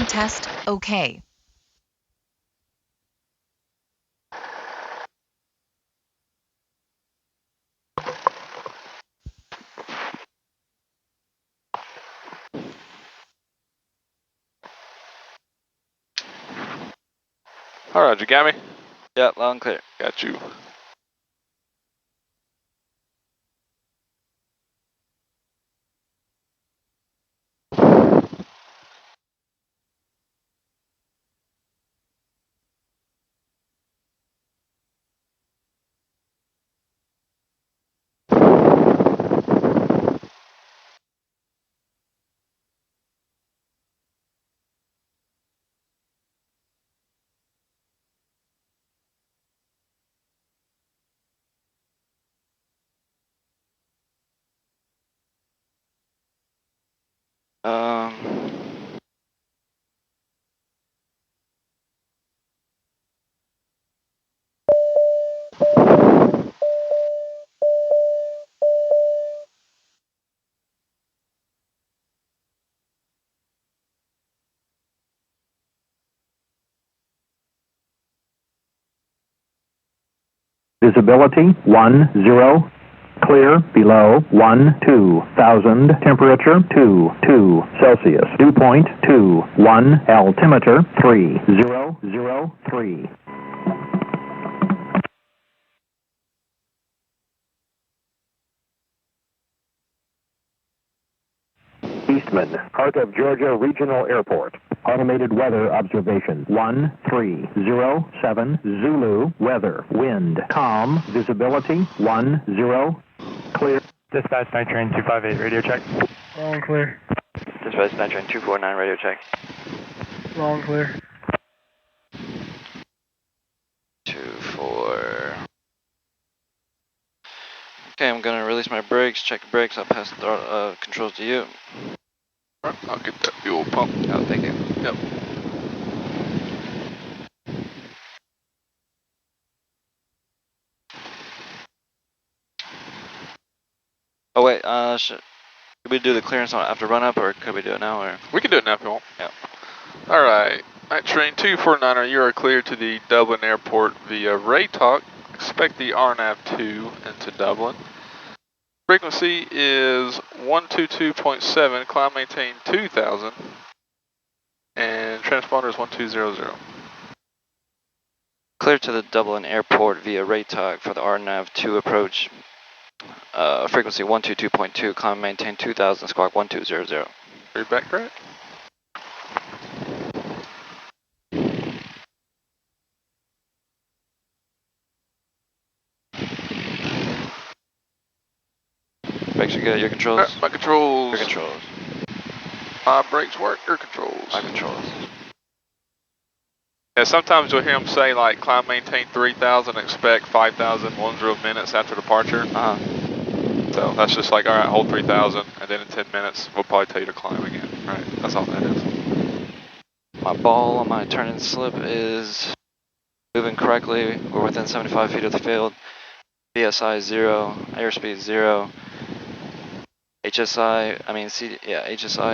test, OK. All right, you got me? Yep, loud and clear. Got you. Visibility 10, clear below 12,000, temperature 2 Celsius, dew point 1, altimeter 3003. Eastman, Heart of Georgia Regional Airport. Automated weather observation 1307 Zulu weather, wind calm, visibility 10, clear. Dispatch night train 258 radio check. Long clear. Dispatch night train 249 radio check. Long clear. 24. Okay, I'm gonna release my brakes, check the brakes, I'll pass the controls to you. All right, I'll get that fuel pump. Oh, thank you. Yep. Oh wait, could we do the clearance on after run up, or could we do it now, or? We can do it now if you want. Yeah. All right, night train 249er, you are clear to the Dublin airport via Raytalk. Expect the RNAV 2 into Dublin. Frequency is 122.7, climb maintain 2000, and transponder is 1200. Clear to the Dublin airport via Raytalk for the RNAV 2 approach. Frequency 122.2, climb maintain 2000, squawk 1200. Are you back, correct? Brakes are good, your controls? Right, my controls. Your controls. My brakes work, your controls. My controls. Yeah, sometimes you'll hear them say like climb maintain 3000, expect 5010 minutes after departure. So that's just like, all right, hold 3000, and then in 10 minutes, we'll probably tell you to climb again. Right, that's all that is. My ball on my turn and slip is moving correctly. We're within 75 feet of the field. VSI 0, airspeed 0. HSI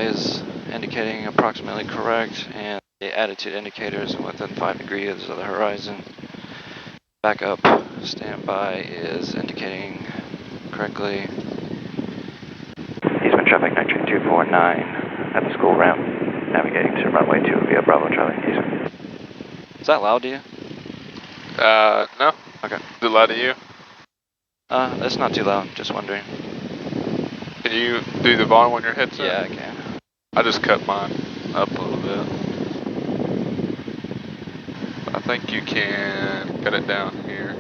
is indicating approximately correct, and the attitude indicators within 5 degrees of the horizon. Backup standby is indicating correctly. Eastman traffic, night train 249 at the school ramp, navigating to runway 2 via Bravo Charlie, Eastman. Is that loud to you? No. Okay. Is it loud to you? It's not too loud, just wondering. Can you do the volume on your headset? Yeah, I can. I just cut mine up a little bit. I think you can cut it down here.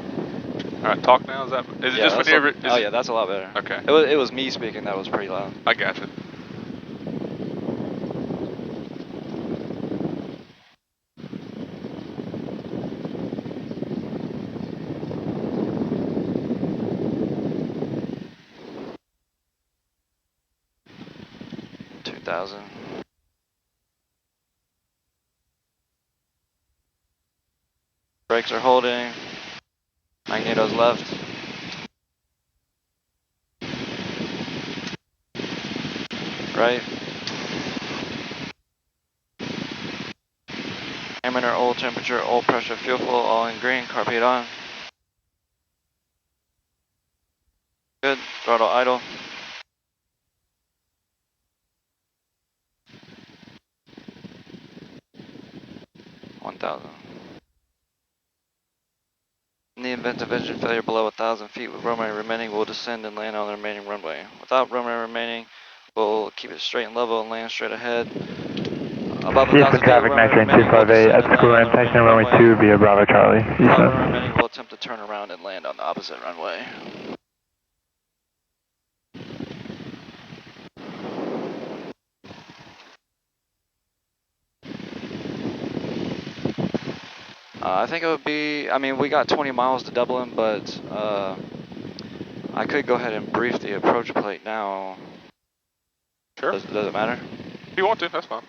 All right, talk now. Is it just whenever? Yeah, that's a lot better. Okay. It was me speaking that was pretty loud. I got you. Brakes are holding. Magneto's left. Right. Ammeter, oil temperature, oil pressure, fuel flow, all in green, carpet on. Good, throttle idle. In the event of engine failure below 1,000 feet with runway remaining, we'll descend and land on the remaining runway. Without runway remaining, we'll keep it straight and level and land straight ahead. Above 1,000 feet, traffic, runway remaining, we'll 93258, descend and land on Escalade, the taxi remaining runway 2 via Bravo Charlie. Without runway remaining, we'll attempt to turn around and land on the opposite runway. I think it would be, I mean, we got 20 miles to Dublin, but I could go ahead and brief the approach plate now. Sure. Does it matter? If you want to, that's fine.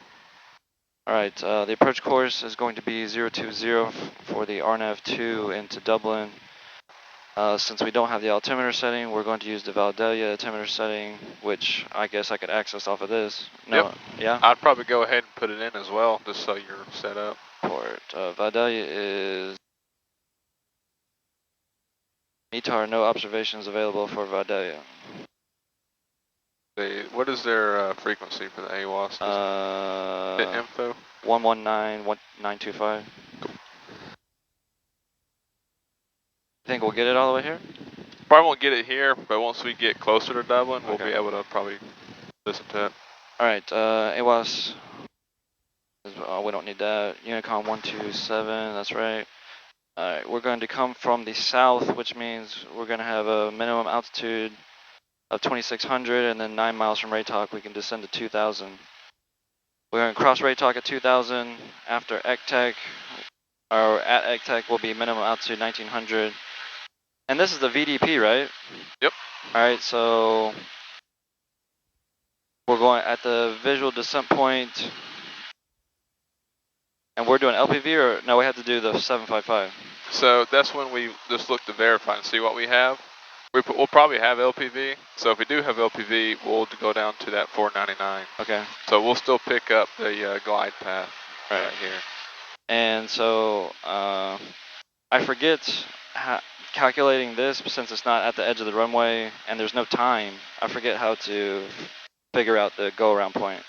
Alright, the approach course is going to be 020 for the RNAV 2 into Dublin. Since we don't have the altimeter setting, we're going to use the Valdelia altimeter setting, which I guess I could access off of this. No, Yep. Yeah? I'd probably go ahead and put it in as well, just so you're set up. Port. Valdelia is METAR, no observations available for Valdelia. What is their frequency for the AWAS? Bit info? 119.1925. Think we'll get it all the way here? Probably won't get it here, but once we get closer to Dublin, we'll Okay. be able to probably listen to it. Alright, AWAS. We don't need that. Unicom 127, that's right. Alright, we're going to come from the south, which means we're going to have a minimum altitude of 2,600, and then 9 miles from Raytalk, we can descend to 2,000. We're going to cross Raytalk at 2,000. After ECTEC, or at ECTEC, will be minimum altitude 1,900. And this is the VDP, right? Yep. Alright, so we're going at the visual descent point, and we're doing LPV, or no, we have to do the 755. So that's when we just look to verify and see what we have. We'll probably have LPV, so if we do have LPV, we'll go down to that 499. Okay. So we'll still pick up the glide path right here. And so I forget calculating this, since it's not at the edge of the runway and there's no time. I forget how to figure out the go-around point.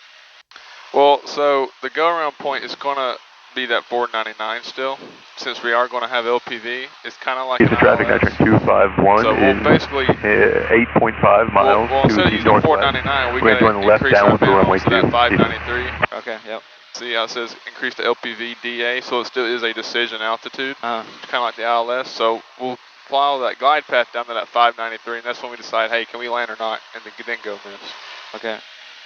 Well, so the go-around point is going to be that 499 still. Since we are going to have LPV, it's kind of like East traffic, ILS. 251 So we'll basically 8.5 miles well, instead of to using northwest. 499, We're we're going left down with the runway 2. That 593. Okay, yep. See how it says increase the LPV DA, so it still is a decision altitude, kind of like the ILS. So we'll follow that glide path down to that 593, and that's when we decide, hey, can we land or not, and then go miss. Okay.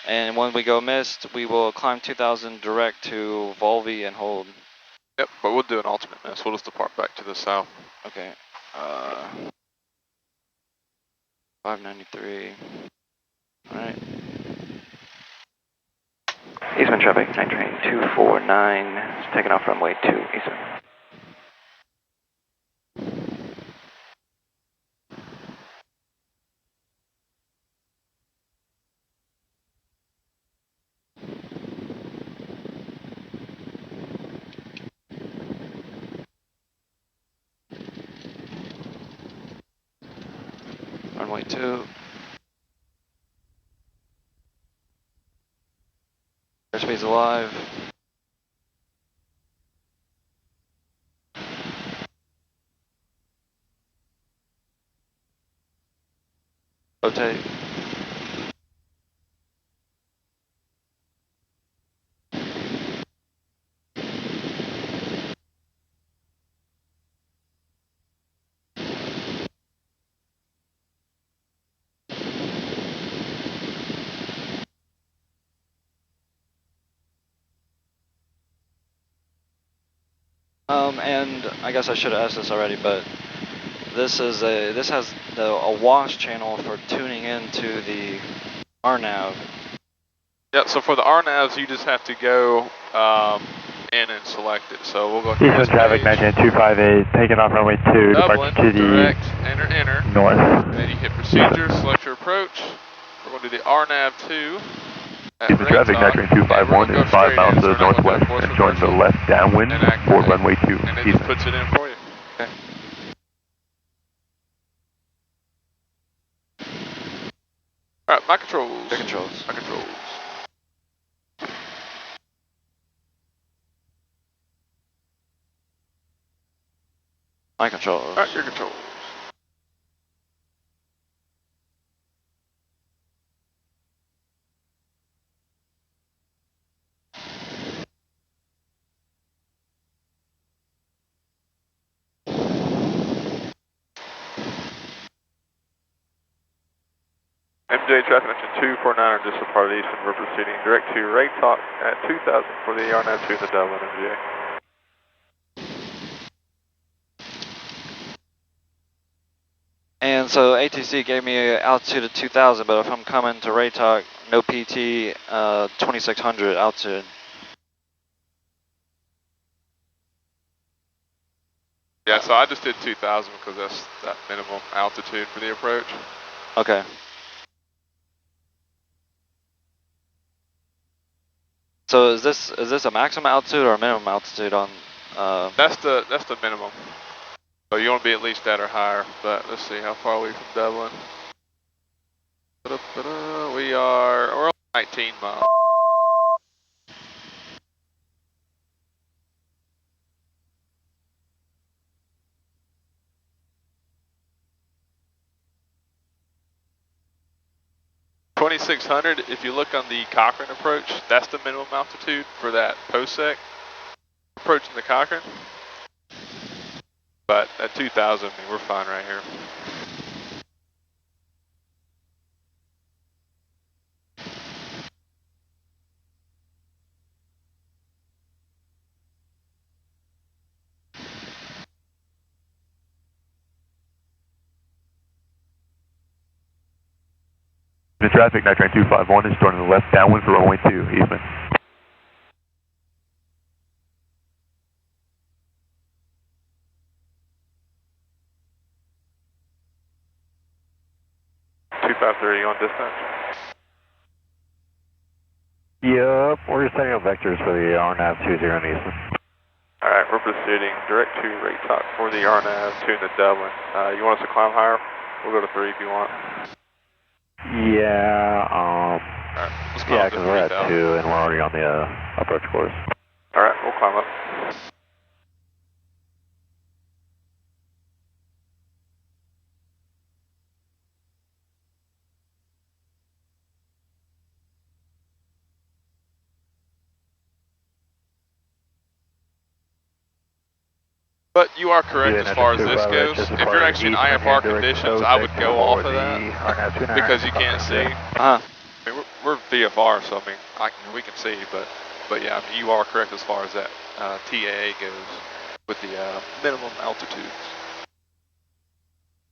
And when we go missed, we will climb 2,000 direct to Volvi and hold. Yep, but we'll do an alternate miss. We'll just depart back to the south. Okay. 593. Alright. Eastern traffic, night train 249, taking off runway 2, Eastern. Runway 2. Airspeed's alive. Rotate. And I guess I should have asked this already, but this has a wash channel for tuning into the RNAV. Yep, so for the RNAVs, you just have to go in and select it. So we'll go to Eastern this traffic, page. 93258, taking off runway 2, Dublin, departure to the direct, enter. north. Then you hit procedure, select your approach. We're going to do the RNAV 2. at Eastern rate traffic, talk, Nitrain and we're 251 gonna is go 5 straight miles in, to so the we're not gonna northwest do force and join the reversal. left downwind And for runway 2, and it just Eastern. puts it in for you. Okay. Alright, my controls. Your controls. My controls. My controls. Alright, your controls. MJ traffic engine 249 are just a part of the Eastern. We're proceeding direct to rate talk at 2000 for the RNAV 2 in the Dublin MJ. And so ATC gave me an altitude of 2,000, but if I'm coming to rate talk, no PT, 2,600 altitude. Yeah, so I just did 2000 because that's that minimum altitude for the approach. Okay. So is this a maximum altitude or a minimum altitude on? That's the minimum. So you want to be at least that or higher. But let's see how far are we from Dublin. We're only 19 miles. $2,600. If you look on the Cochrane approach, that's the minimum altitude for that POSEC approaching the Cochrane. But at 2,000, I mean, we're fine right here. The traffic, Nitrain 251 is joining the left downwind for runway 2, Eastman. You on dispatch? Yep, we're just setting up vectors for the RNAV 20 in Eastman. Alright, we're proceeding direct to rate talk for the RNAV 2 in the Dublin. You want us to climb higher? We'll go to 3 if you want. Yeah, Alright, let's climb yeah, up to because we're at 3,000. 2 and we're already on the approach course. Alright, we'll climb up. But you are correct as far as this goes. If you're actually in IFR conditions, I would go off of that because you can't see. I mean, we're VFR, so I mean, we can see, but yeah, I mean, you are correct as far as that TAA goes with the minimum altitudes.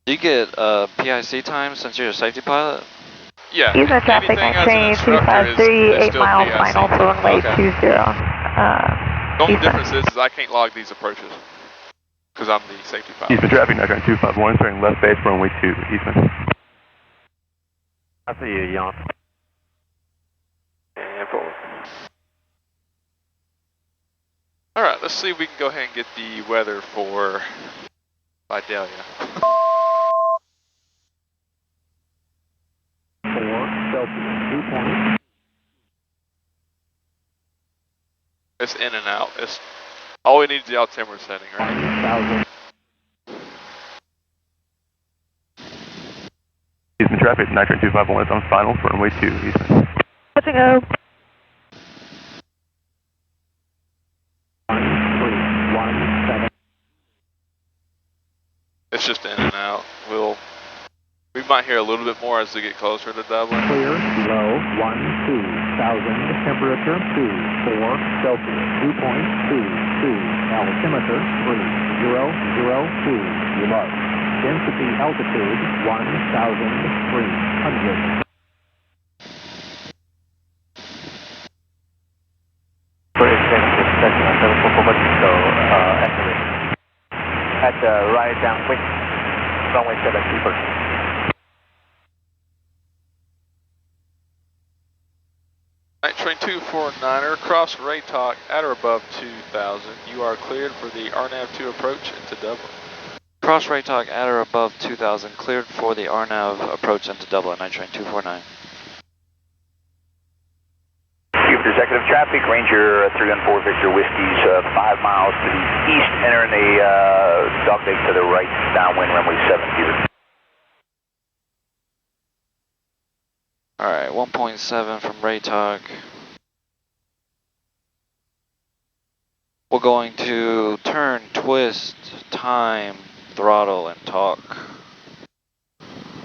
Do you get PIC time since you're a safety pilot? Yeah. Eastern traffic, train 253, 8 miles, final for runway 20. The only difference is I can't log these approaches because I'm the safety pilot. Eastman traffic, Nitrain 251 is turning left base for runway 2, Eastman. I see you, Jan. And forward. Alright, let's see if we can go ahead and get the weather for Vidalia. 4, Celsius, 2 points. It's in and out. It's all we need is the altimeter setting, right? 1,000. Eastman traffic, Nitrain 251 is on final for runway 2, Eastman. Let's go. 1317. It's just in and out. We might hear a little bit more as we get closer to Dublin. Clear, low, 12,000, temperature 24 Celsius, 2.22, altimeter 3002, remark. Density altitude 1,300. At the right downwind, runway 7 keeper. 19 train 249er, cross Raytalk at or above 2000. You are cleared for the RNAV 2 approach into Dublin. Cross Raytalk at or above 2000, cleared for the RNAV approach into Dublin, night train 249. Cube executive traffic, Ranger 314 Victor Whiskey's 5 miles to the east, entering the dog leg to the right, downwind runway 70. Alright, 1.7 from Raytalk. We're going to turn, twist, time, throttle, and talk.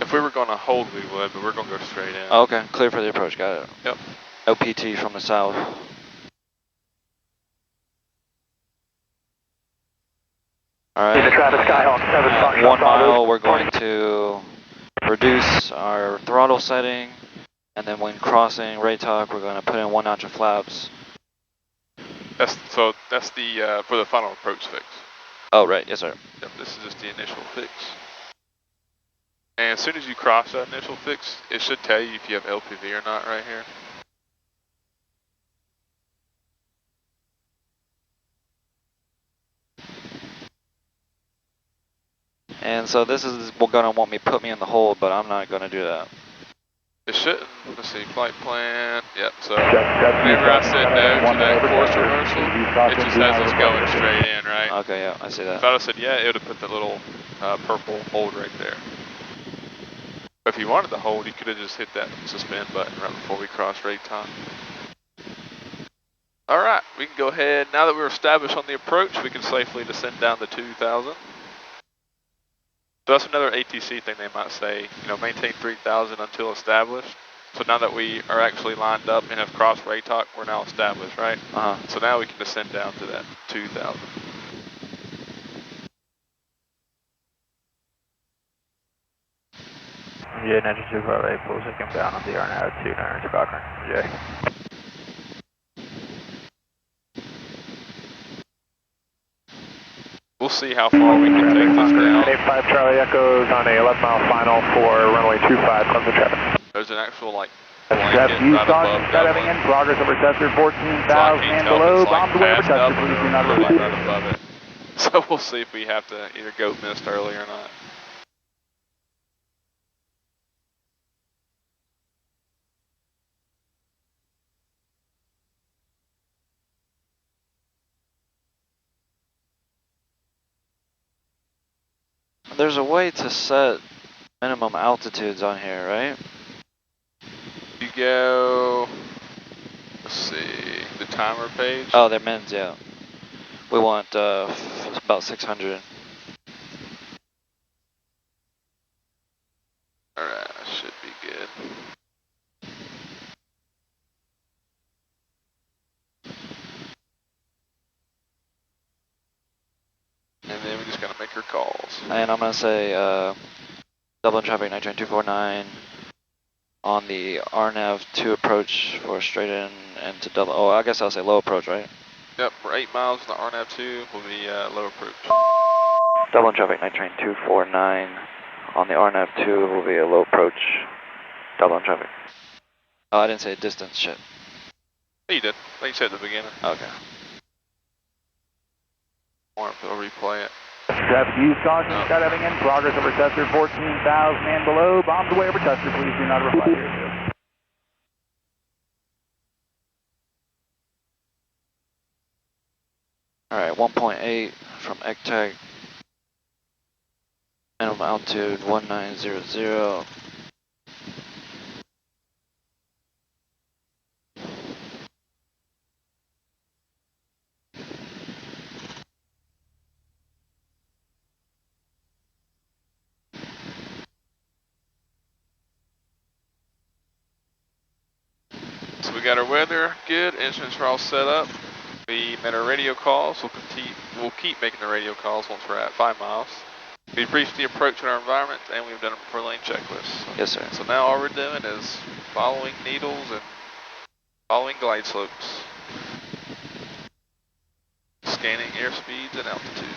If we were going to hold, we would, but we're going to go straight in. Oh, okay, clear for the approach, got it. Yep. LPT from the south. Alright, The Travis Skyhawk 7 Fox. 1 mile, we're going to reduce our throttle setting, and then when crossing Raytalk, we're going to put in 1 notch of flaps. That's the for the final approach fix. Oh, right, yes sir. Yep, this is just the initial fix. And as soon as you cross that initial fix, it should tell you if you have LPV or not right here. And so this is going to want me put me in the hold, but I'm not going to do that. It shouldn't. Let's see, flight plan. Yep, so whenever I said no to that course reversal, it just has us going straight in, right? Okay, yeah, I see that. If I'd have said yeah, it would have put the little purple hold right there. But if you wanted to hold, you could have just hit that suspend button right before we cross Raytalk. Alright, we can go ahead. Now that we're established on the approach, we can safely descend down to 2000. So that's another ATC thing they might say, you know, maintain 3000 until established. So now that we are actually lined up and have crossed Raytalk, we're now established, right? So now we can descend down to that 2000. Yeah, 9258, pulls it, come down on the RNAV 2, Niner Cochrane, Jay. We'll see how far we can take this down. 85 Charlie Echoes on a 11 mile final for runway 25, Clemson traffic. There's an actual like That's blanket Houston, right above skydiving in, progress over Chester, 14,000 and below, bombs away over Chester, please do not like repeat. right above it. So we'll see if we have to either go missed early or not. There's a way to set minimum altitudes on here, right? You go, let's see, the timer page. Oh, they're mins, yeah. We want about 600. Alright, should be good. And then we just gotta make our calls. And I'm going to say Dublin traffic, night train 249 on the RNAV 2 approach for straight in and to Dublin. Oh, I guess I'll say low approach, right? Yep, we're 8 miles on the RNAV 2 will be low approach. Dublin traffic, night train 249 on the RNAV 2 will be a low approach. Dublin traffic. Oh, I didn't say distance, shit. You did, like you said at the beginning. Okay. Or I'll replay it. Traffic use caution, skydiving in, progress over Chester, 14,000 and below, bombs away over Chester, please do not reply here. Alright, 1.8 from ECTEC. Minimum altitude 1900. So we got our weather good, instruments are all set up. We made our radio calls. We'll keep making the radio calls once we're at 5 miles. We briefed the approach in our environment, and we've done a 4-lane checklist. Yes, sir. So now all we're doing is following needles and following glide slopes. Scanning airspeeds and altitudes.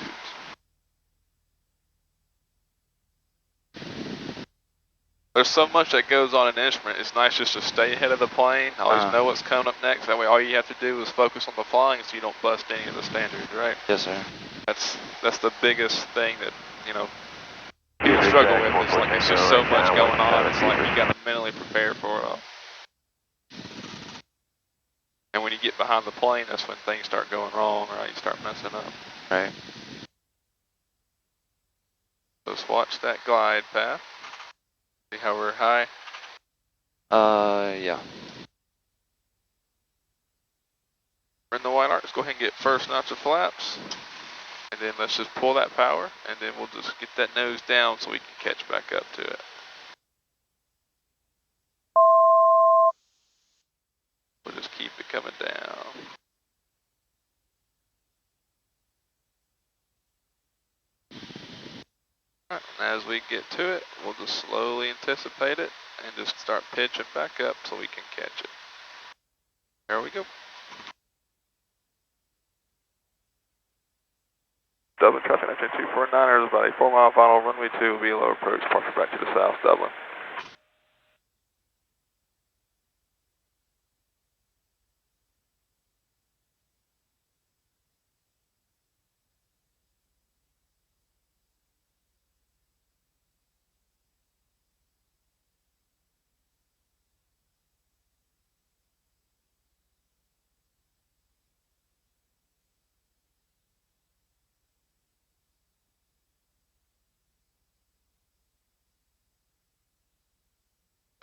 There's so much that goes on in an instrument. It's nice just to stay ahead of the plane. Always know what's coming up next. That way, all you have to do is focus on the flying, so you don't bust any of the standards, right? Yes, sir. That's the biggest thing that people struggle with. It's like it's just so much going on. It's like you got to mentally prepare for it all. And when you get behind the plane, that's when things start going wrong, right? You start messing up. Right. Just watch that glide path. See how we're high? Yeah. We're in the white arc. Let's go ahead and get first notch of flaps. And then let's just pull that power, and then we'll just get that nose down so we can catch back up to it. We'll just keep it coming down. Alright, and as we get to it, we'll just slowly anticipate it and just start pitching back up so we can catch it. There we go. Dublin traffic 249, there's about a 4-mile final, runway 2 will be a low approach, partial back to the south, Dublin.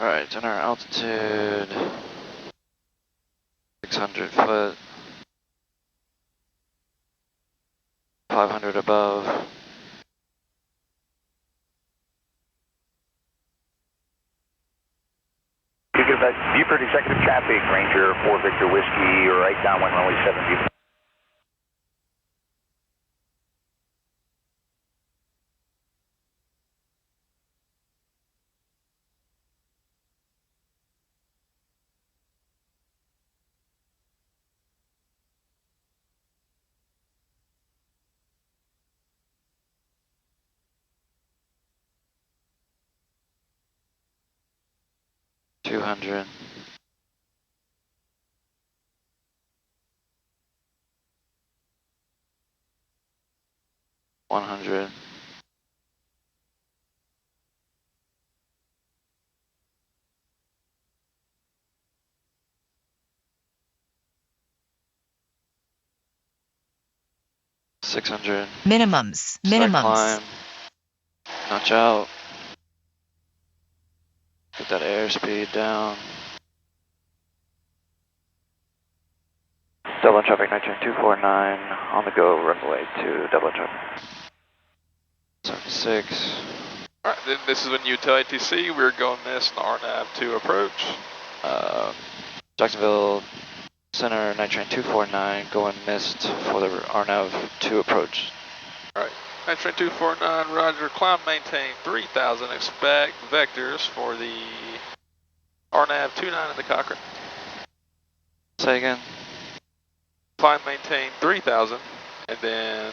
Alright, and our altitude 600 foot, 500 above. You get that Buford executive traffic, Ranger 4 Victor Whiskey, right downwind runway 7 Buford. $200. $100. $600. Minimums. Start Minimums. climb. Notch out. Get that airspeed down. Dublin traffic 249, on the go, runway 2, Dublin traffic. 76. Alright, then this is when you tell ATC we're going this in the RNAV 2 approach. Jacksonville Center, night train 249, going missed for the RNAV 2 approach. Alright, night train 249, roger, climb, maintain 3000, expect vectors for the RNAV 29 in the Cochrane. Say again? Climb, maintain 3000, and then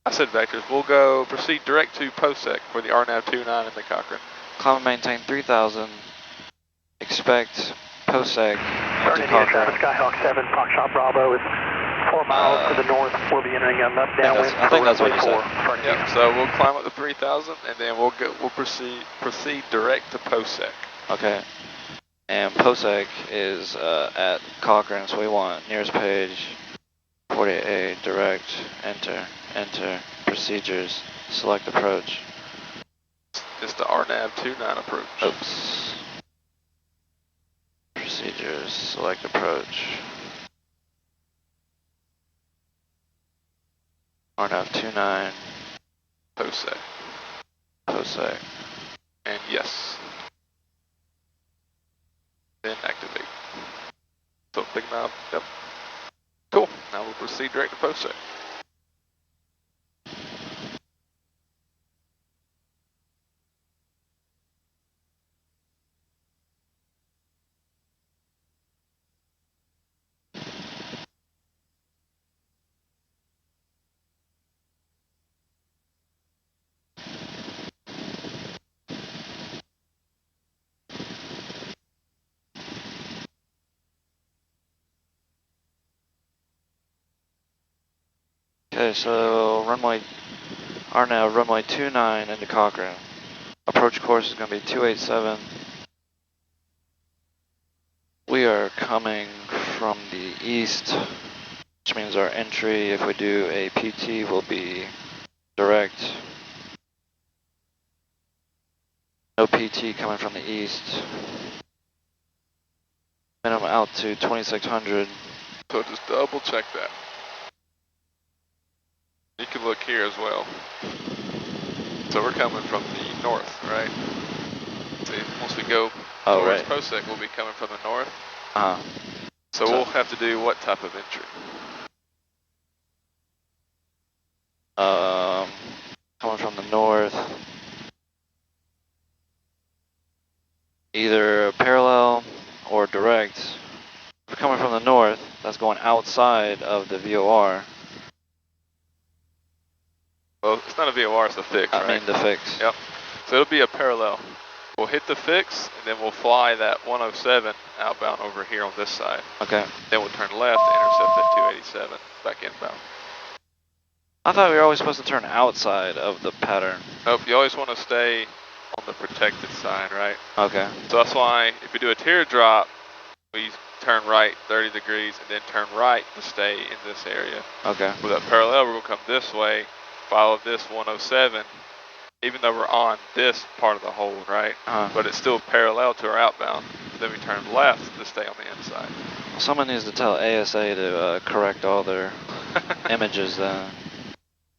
I said vectors. We'll go proceed direct to POSEC for the RNAV 29 in the Cochrane. Climb and maintain 3000. Expect POSEC into Cochrane. Skyhawk 7, Foxtrot Bravo is 4 miles to the north. We'll be entering a left downwind. I think that's what you said. Yep, so we'll climb up to 3000 and then we'll proceed direct to POSEC. Okay. And POSEC is at Cochrane, so we want nearest page 48A, direct, enter, procedures, select approach. It's the RNAV 29 approach. Oops. Procedures, select approach. RNAV 29. POSEC. POSEC. And yes. Then activate. So big mouth, yep. Cool, now we'll proceed direct to POSEC. Okay, so RNAV runway 29 into Cochrane. Approach course is going to be 287. We are coming from the east, which means our entry, if we do a PT, will be direct. No PT coming from the east. Minimum altitude 2600. So just double check that. You can look here as well. So we're coming from the north, right? See, once we go towards POSEC, we'll be coming from the north. So we'll have to do what type of entry? Coming from the north, either parallel or direct. If we're coming from the north, that's going outside of the VOR. Well, it's not a VOR, it's a fix, right? I mean the fix. Yep. So it'll be a parallel. We'll hit the fix, and then we'll fly that 107 outbound over here on this side. Okay. Then we'll turn left to intercept that 287 back inbound. I thought we were always supposed to turn outside of the pattern. Nope, you always want to stay on the protected side, right? Okay. So that's why if we do a teardrop, we turn right 30 degrees and then turn right to stay in this area. Okay. With that parallel, we're going to come this way, follow this 107, even though we're on this part of the hold, right? But it's still parallel to our outbound. Then we turn left to stay on the inside. Someone needs to tell ASA to correct all their images then.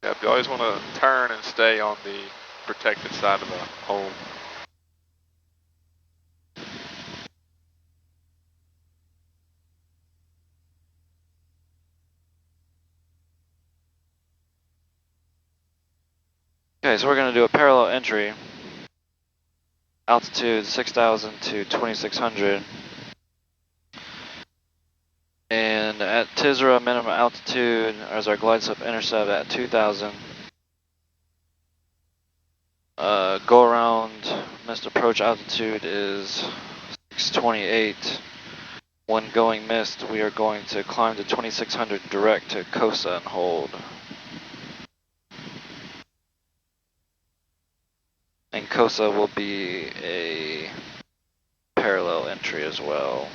Yeah, you always want to turn and stay on the protected side of the hold. Okay, so we're going to do a parallel entry. Altitude 6,000 to 2,600. And at Tisra, minimum altitude as our glide slope intercept at 2,000. Go around, missed approach altitude is 628. When going missed, we are going to climb to 2,600 direct to COSA and hold. And COSA will be a parallel entry as well.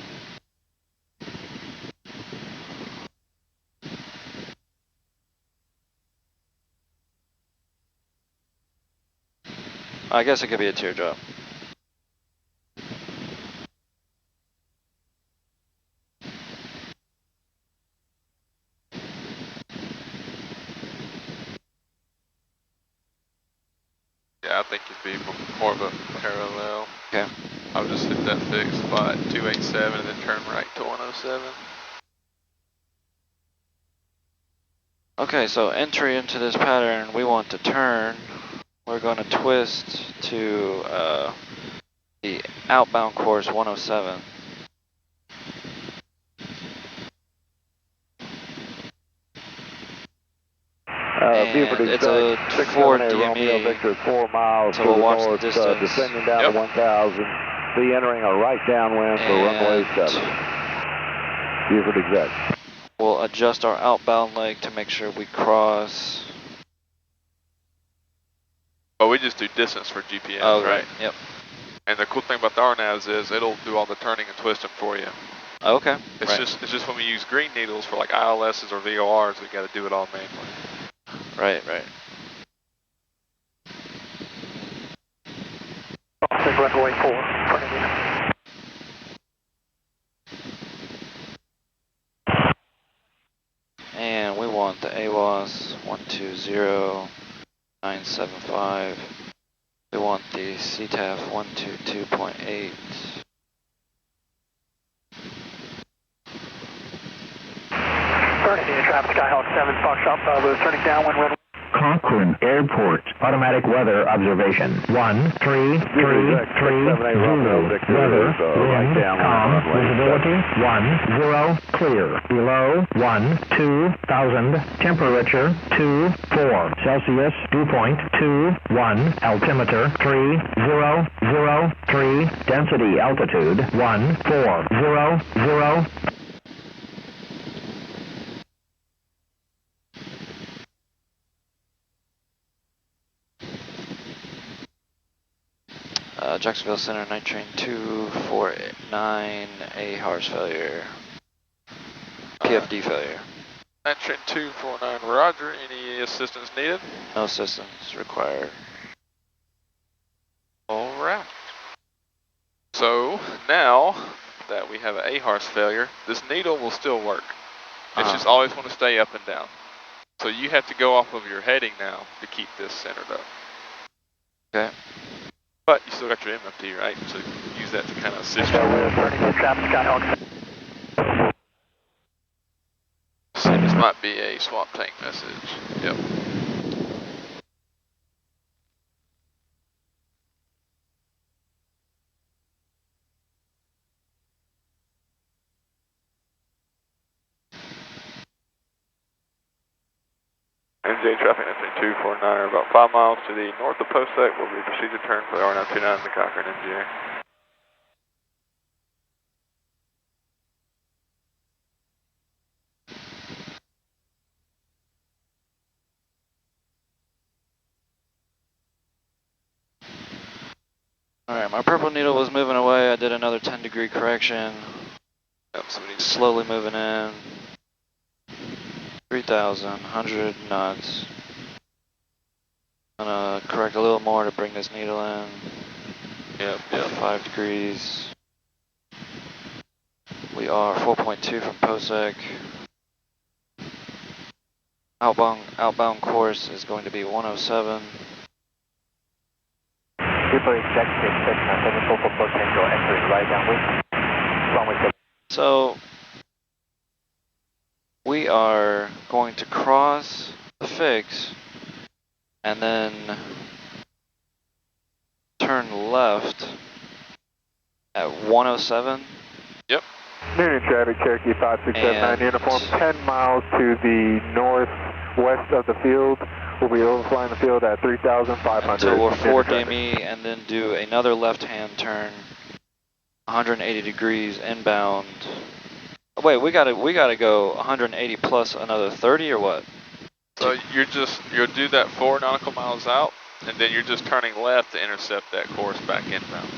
I guess it could be a teardrop. Yeah, I think it'd be more of a parallel. Okay. I'll just hit that fix spot 287 and then turn right to 107. Okay, so entry into this pattern, we want to turn. We're going to twist to the outbound course 107. And it's a 4 DME, 4 miles so we'll watch the distance. Descending down to 1,000, be entering a right downwind for runway 7. Buford exec. We'll adjust our outbound leg to make sure we cross. Oh, we just do distance for GPS, right? Yep. And the cool thing about the RNAVs is it'll do all the turning and twisting for you. Okay. It's just when we use green needles for like ILSs or VORs, we got to do it all manually. Right. Runway 4, front of you. And we want the AWAS 120975. We want the CTAF 122.8. Turning into traffic, Skyhawk 7, Foxtrot Bravo, turning downwind runway. Cochrane Airport, automatic weather observation. 1330, weather, wind, calm, visibility, 10, clear. Below, 2,000, temperature, 24, Celsius, dew point, 21, altimeter, 3003, density altitude, 1400. Jacksonville Center, night train 249, a harsh failure. PFD failure. Night train 249, roger. Any assistance needed? No assistance required. Alright. So, now that we have an AHARS failure, this needle will still work. It's just always want to stay up and down. So you have to go off of your heading now to keep this centered up. Okay. But you still got your MFD, right? So use that to kind of assist you. See, this might be a swap tank message. Yep. NJ traffic, NJ 249, about 5 miles to the north of Posec will be procedure turn for the RNAV 29 in the Cochrane NGA. Alright, my purple needle was moving away. I did another 10-degree correction. Yep, so we need Slowly moving in. 3,000, 100 knots. Gonna correct a little more to bring this needle in. Yep. 5 degrees. We are 4.2 from Posec. Outbound course is going to be 107. So we are going to cross the fix and then turn left at 107. Yep. Union traffic, Cherokee 5679, uniform 10 miles to the northwest of the field. We'll be overflying the field at 3,500. So we're 4 DME and then do another left-hand turn, 180 degrees inbound. Wait, we gotta go 180 plus another 30 or what? So you'll do that 4 nautical miles out, and then you're just turning left to intercept that course back inbound.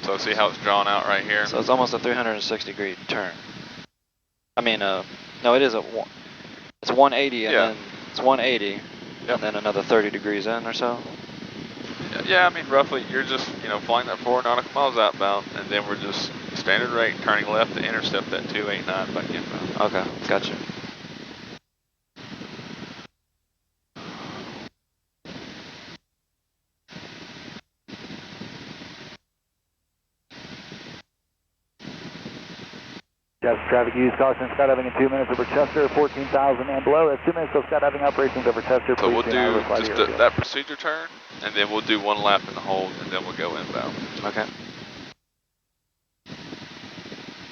So see how it's drawn out right here? So it's almost a 360 degree turn. I mean, no, it is it's 180 and then it's 180 and then another 30 degrees in or so. Yeah, I mean roughly you're just flying that 4 nautical miles outbound, and then we're just standard rate turning left to intercept that 289 back inbound. Okay, gotcha. Traffic use caution skydiving in 2 minutes over Chester, 14,000 and below. That's 2 minutes of skydiving operations over Chester. So we'll do just that procedure turn, and then we'll do 1 lap in the hold, and then we'll go inbound. Okay.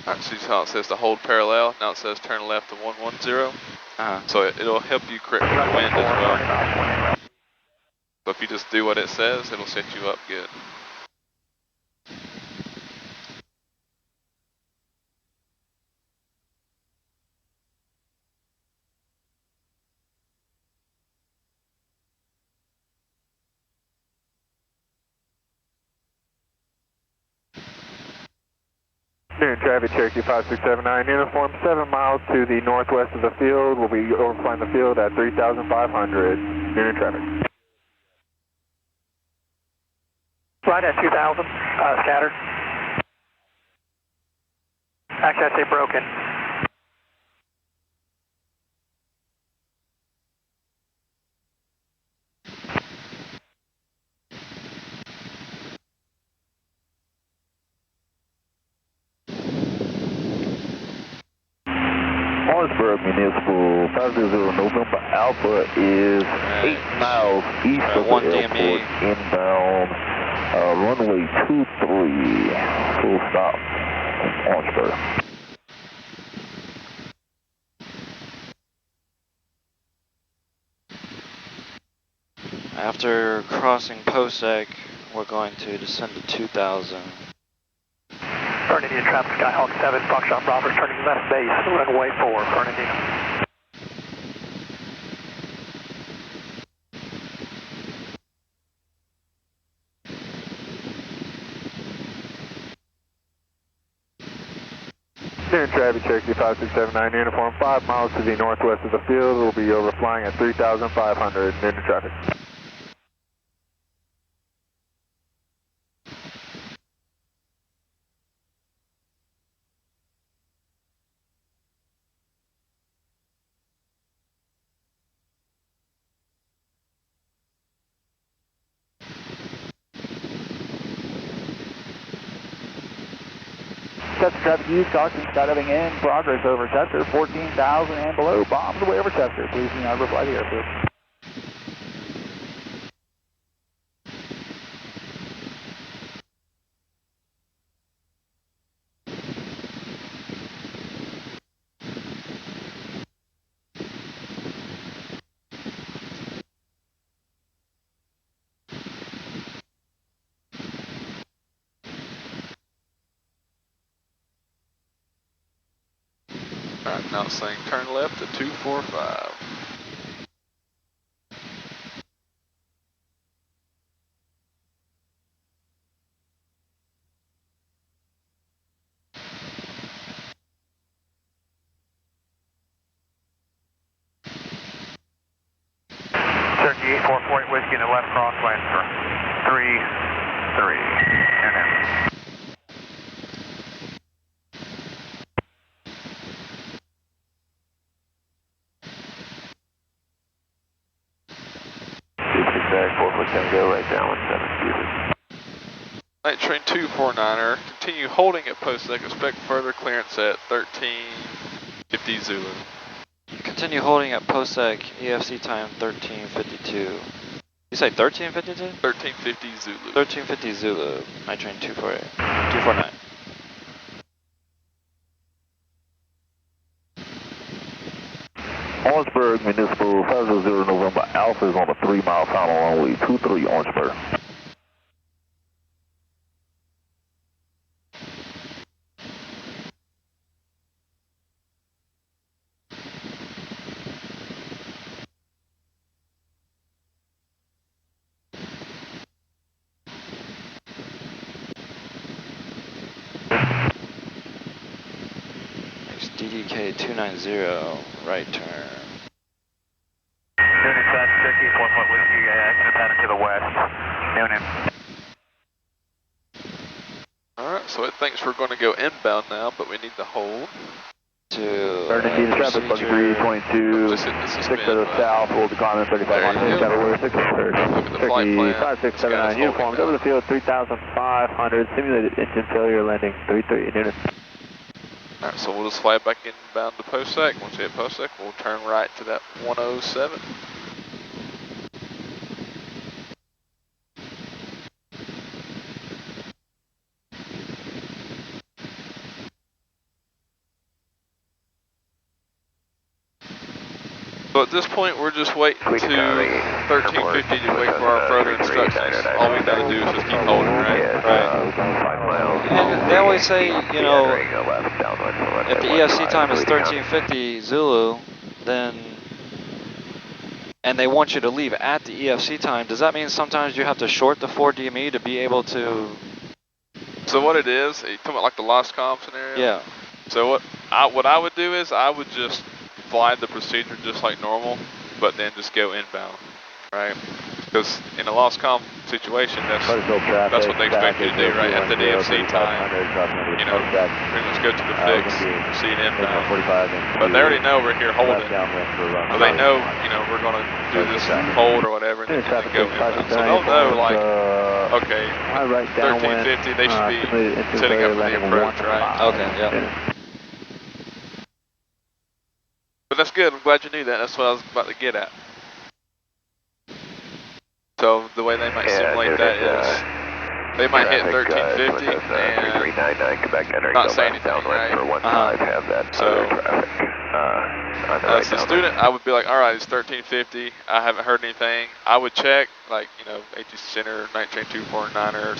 Alright, see how it says to hold parallel. Now it says turn left to 110. So it'll help you correct the wind as well. So if you just do what it says, it'll set you up good. Union traffic, Cherokee 5679, uniform 7 miles to the northwest of the field. We'll be overflying the field at 3,500. Union traffic. Right at 2,000, scattered. Actually, I'd say broken. Morrisburg Municipal 500 November Alpha is 8 miles east of the airport, inbound, runway 23, full stop, Morrisburg. After crossing Posec, we're going to descend to 2,000. Burn Indian traffic, Skyhawk 7, Foxtrot Bravo, turning left base, runway 4, Burn Indian. Air traffic, Cherokee 5679 uniform, 5 miles to the northwest of the field. We'll be overflying at 3,500 in the traffic. Chester traffic use, caution, skydiving in, progress over Chester, 14,000 and below, bombs away over Chester. Please do not reply to the airfield. Alright, now it's saying turn left to 245. Cherokee 844 whiskey in the left crosswind for 3-3, and then. Go right down 7 Night train 249er, continue holding at POSEC, expect further clearance at 1350 Zulu. Continue holding at POSEC, EFC time 1352. You say 1352? 1350 Zulu. 1350 Zulu, night train 249. Orangeburg Municipal 500 November Alpha is on a 3-mile final runway 23 Orangeburg. Next DDK 290, right turn. Noonan side, Cherokee 4 point whiskey, exit pattern to the west. Noonan. Alright, so it thinks we're going to go inbound now, but we need to hold. Indeed, traffic, bug 322, 6 to the south, hold the Garmin 3500, Chatterware, 6 Cherokee 5679 uniform, over the field 3,500, simulated engine failure, landing 33 Noonan. Alright, so we'll just fly back inbound to POSEC. Once we hit POSEC, we'll turn right to that 107. So at this point, we're just waiting to 1350 to wait for our further instructions. All we gotta do is just keep holding, right? And they always say, you know, if the EFC time is 1350 Zulu, then, and they want you to leave at the EFC time, does that mean sometimes you have to short the 4 DME to be able to? So what it is, you talking about like the lost comm scenario? Yeah. So what I would do is I would just fly the procedure just like normal, but then just go inbound, right? Because in a lost comm situation, that's what they expect you to do, right? At the DFC time, you know, pretty much go to the fix, proceed inbound. But they already know we're here holding, so they know, you know, we're going to do this hold or whatever, and then go inbound. So they'll know, like, okay, 1350, they should be setting up for the approach, right? Okay, yeah. But that's good, I'm glad you knew that. That's what I was about to get at. So the way they might simulate that is, they might hit 1350 and not say anything, right? So, as a student, I would be like, alright, it's 1350, I haven't heard anything. I would check, like, you know, ATC Center, Night Train 249er,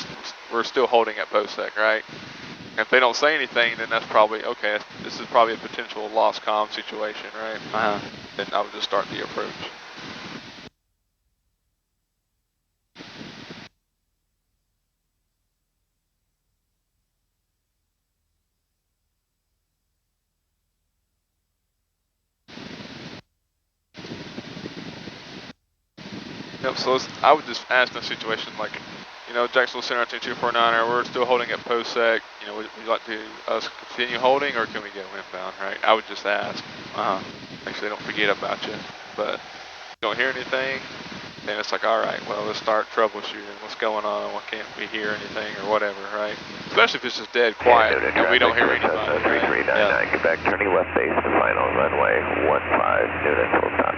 we're still holding at POSEC, right? If they don't say anything, then that's probably, okay, this is probably a potential lost comm situation, right? Then I would just start the approach. Yep, so I would just ask in a situation like, you know, Jacksonville Center 249er, we're still holding at POSEC. You know, would you like to us continue holding, or can we go inbound, right? I would just ask. Make sure they don't forget about you. But if you don't hear anything, then it's like, all right, well, let's start troubleshooting. What's going on? Why can't we hear anything or whatever, right? Especially if it's just dead quiet and we don't hear anybody. 3399, Quebec, turning left base to final runway 15, Noonan, full stop.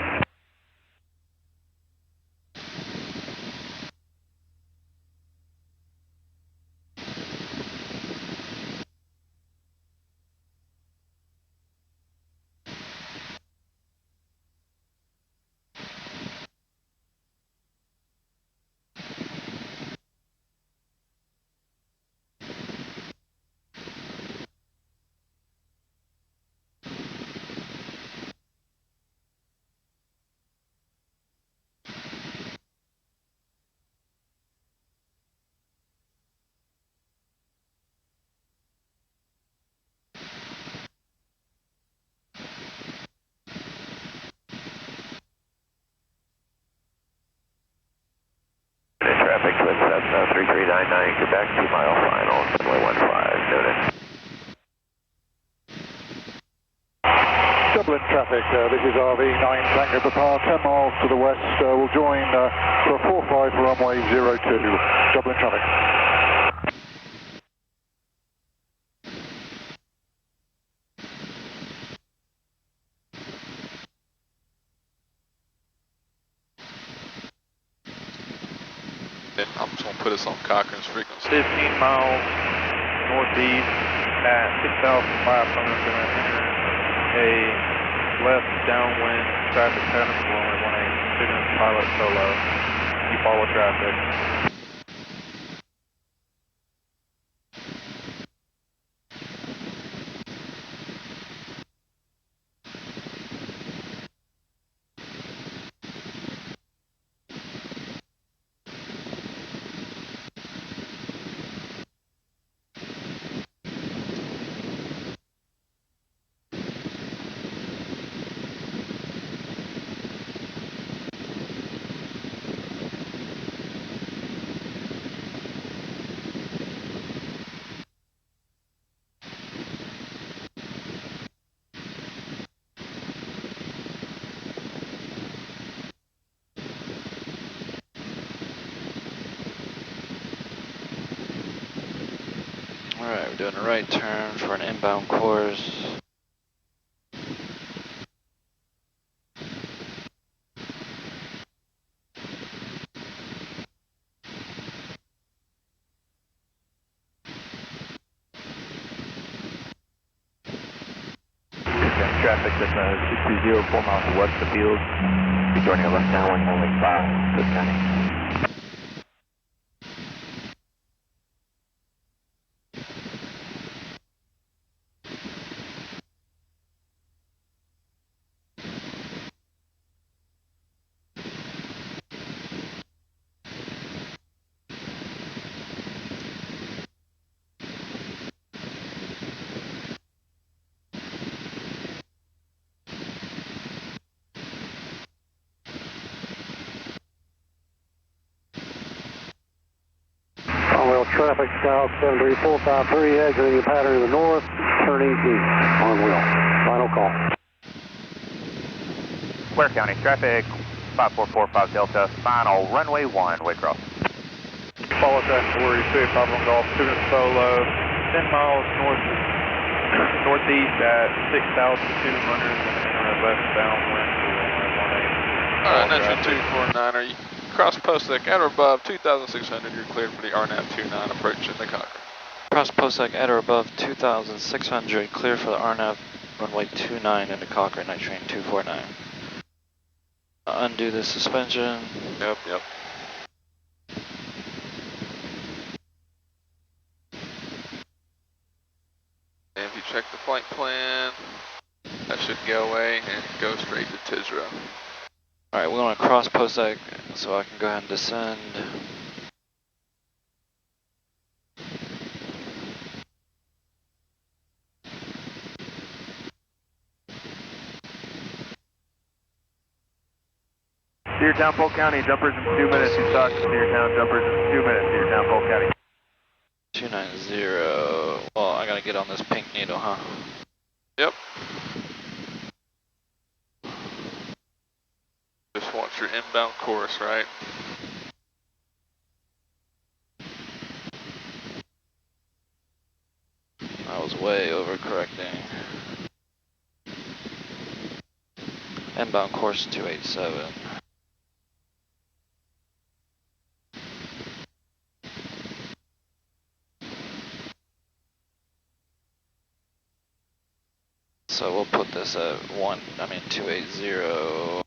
Traffic to Cessna 3399, Quebec, 2 mile final, runway 15, Noonan. Dublin traffic, this is RV 9 Tango Papa, 10 miles to the west, we'll join for 45 runway 02, Dublin traffic. Then I'm just going to put us on Cochrane's frequency. 15 miles northeast at 6,500, going to enter a left downwind traffic pattern for runway 18, student pilot solo. You follow traffic. Alright, we're doing a right turn for an inbound course. Traffic Cessna 220, 4 miles west of the field. Be joining a left downwind, runway 5, Cook County. Traffic Scout 73453, exiting the pattern to the north, turning east on wheel. Final call. Ware County, traffic 5445 Delta, final runway 1, Waycross. Follow traffic 46, Papa Golf, student solo, 10 miles northeast at 6,200, going to enter a left downwind for runway 18. Alright, Metro 249er, cross POSEC at or above 2,600, you're cleared for the RNAV 29 approaching the Cochrane. Cross POSEC at or above 2,600, clear for the RNAV runway 29 into Cochrane, night train 249. Undo the suspension. Yep. And if you check the flight plan, that should go away and go straight to Tisra. Alright, we're going to cross POSEC so I can go ahead and descend. Cedartown, Polk County, jumpers in 2 minutes. You stock Cedartown, jumpers in 2 minutes. Cedartown, Polk County. 290. Well, I gotta get on this pink needle, huh? Yep. Just watch your inbound course, right? I was way overcorrecting. Inbound course 287. So we'll put this at 280.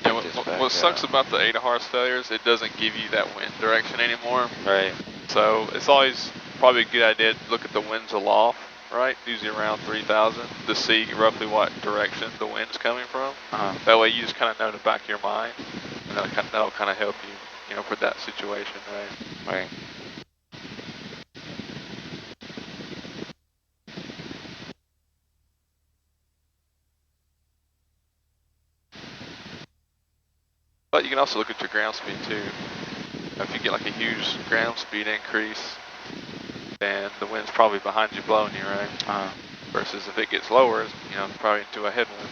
Yeah, what sucks about the 8 horse failures, it doesn't give you that wind direction anymore. Right. So it's always probably a good idea to look at the winds aloft, right? Usually around 3,000 to see roughly what direction the wind's coming from. That way you just kind of know in the back of your mind, and that'll kind of help you, for that situation, right? Right. But you can also look at your ground speed too. If you get like a huge ground speed increase, then the wind's probably behind you blowing you, right? Versus if it gets lower, probably into a headwind.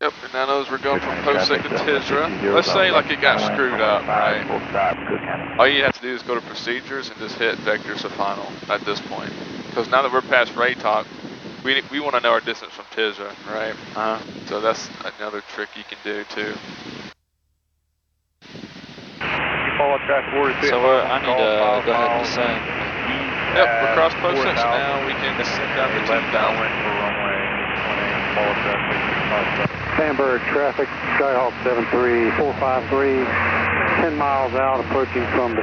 Yep, and now knows we're going from Post to Tisra. Let's say like it got screwed up, right? All you have to do is go to procedures and just hit vectors to final at this point. Because now that we're past Ray Talk, we want to know our distance from Tisra, right? So that's another trick you can do too. You follow traffic order 6. So I need to go ahead and descend. Yep, we're across Post section now. We can descend down to 10,000. Follow traffic 655. Sandberg traffic, Skyhawk 73453, 10 miles out, approaching from the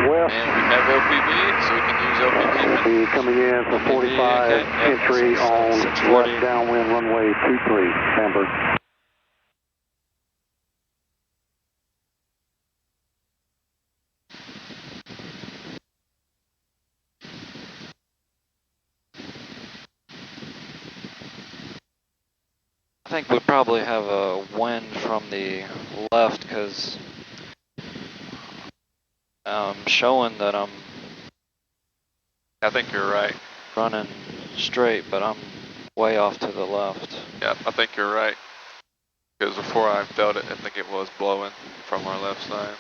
west. And we have LPV, so we can use LPV. We'll be coming in for 45 entry on left downwind runway 23, Sandberg. I think we probably have a wind from the left because I'm showing that I'm I think you're right. running straight, but I'm way off to the left. Yep, I think you're right. Because before I felt it, I think it was blowing from our left side.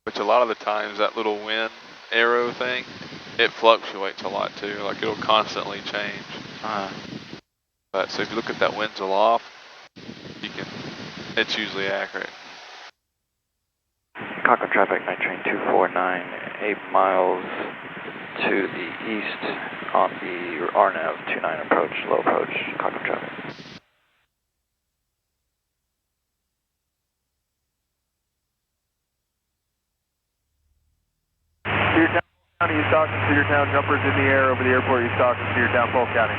Which a lot of the times that little wind arrow thing, it fluctuates a lot too, like it'll constantly change. But so if you look at that winds aloft, it's usually accurate. Cochrane traffic, night train 249, 8 miles to the east on the RNAV 29 approach, low approach, Cochrane traffic. Cedartown County, you stock Cedartown, jumpers in the air over the airport, you stock Cedartown, Polk County.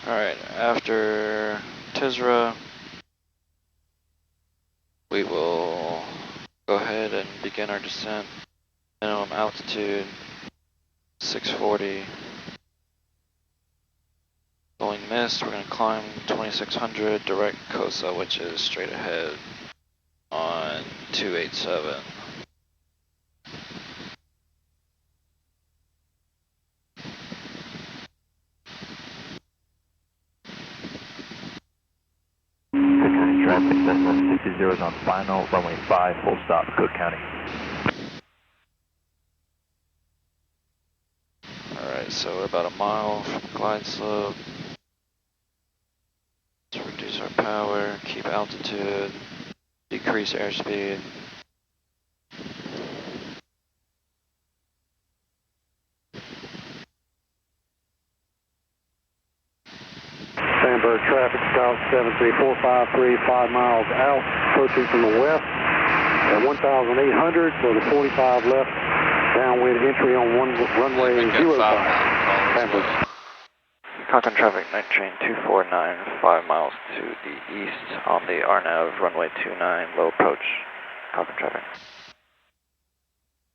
Alright, after Tisra, we will go ahead and begin our descent. Minimum altitude 640. Going mist, we're going to climb 2600 direct Kosa, which is straight ahead on 287. Traffic, Cessna 60 is on final, runway 5, full stop, Cook County. so we're about a mile from the glide slope. Let's reduce our power, keep altitude, decrease airspeed. Sandberg traffic, Scout 73453, 5 miles out, approaching from the west at 1,800 for the 45 left, downwind entry on runway 05. Sandberg. Cochrane traffic, night train 249, 5 miles to the east on the RNAV, runway 29, low approach. Cochrane traffic.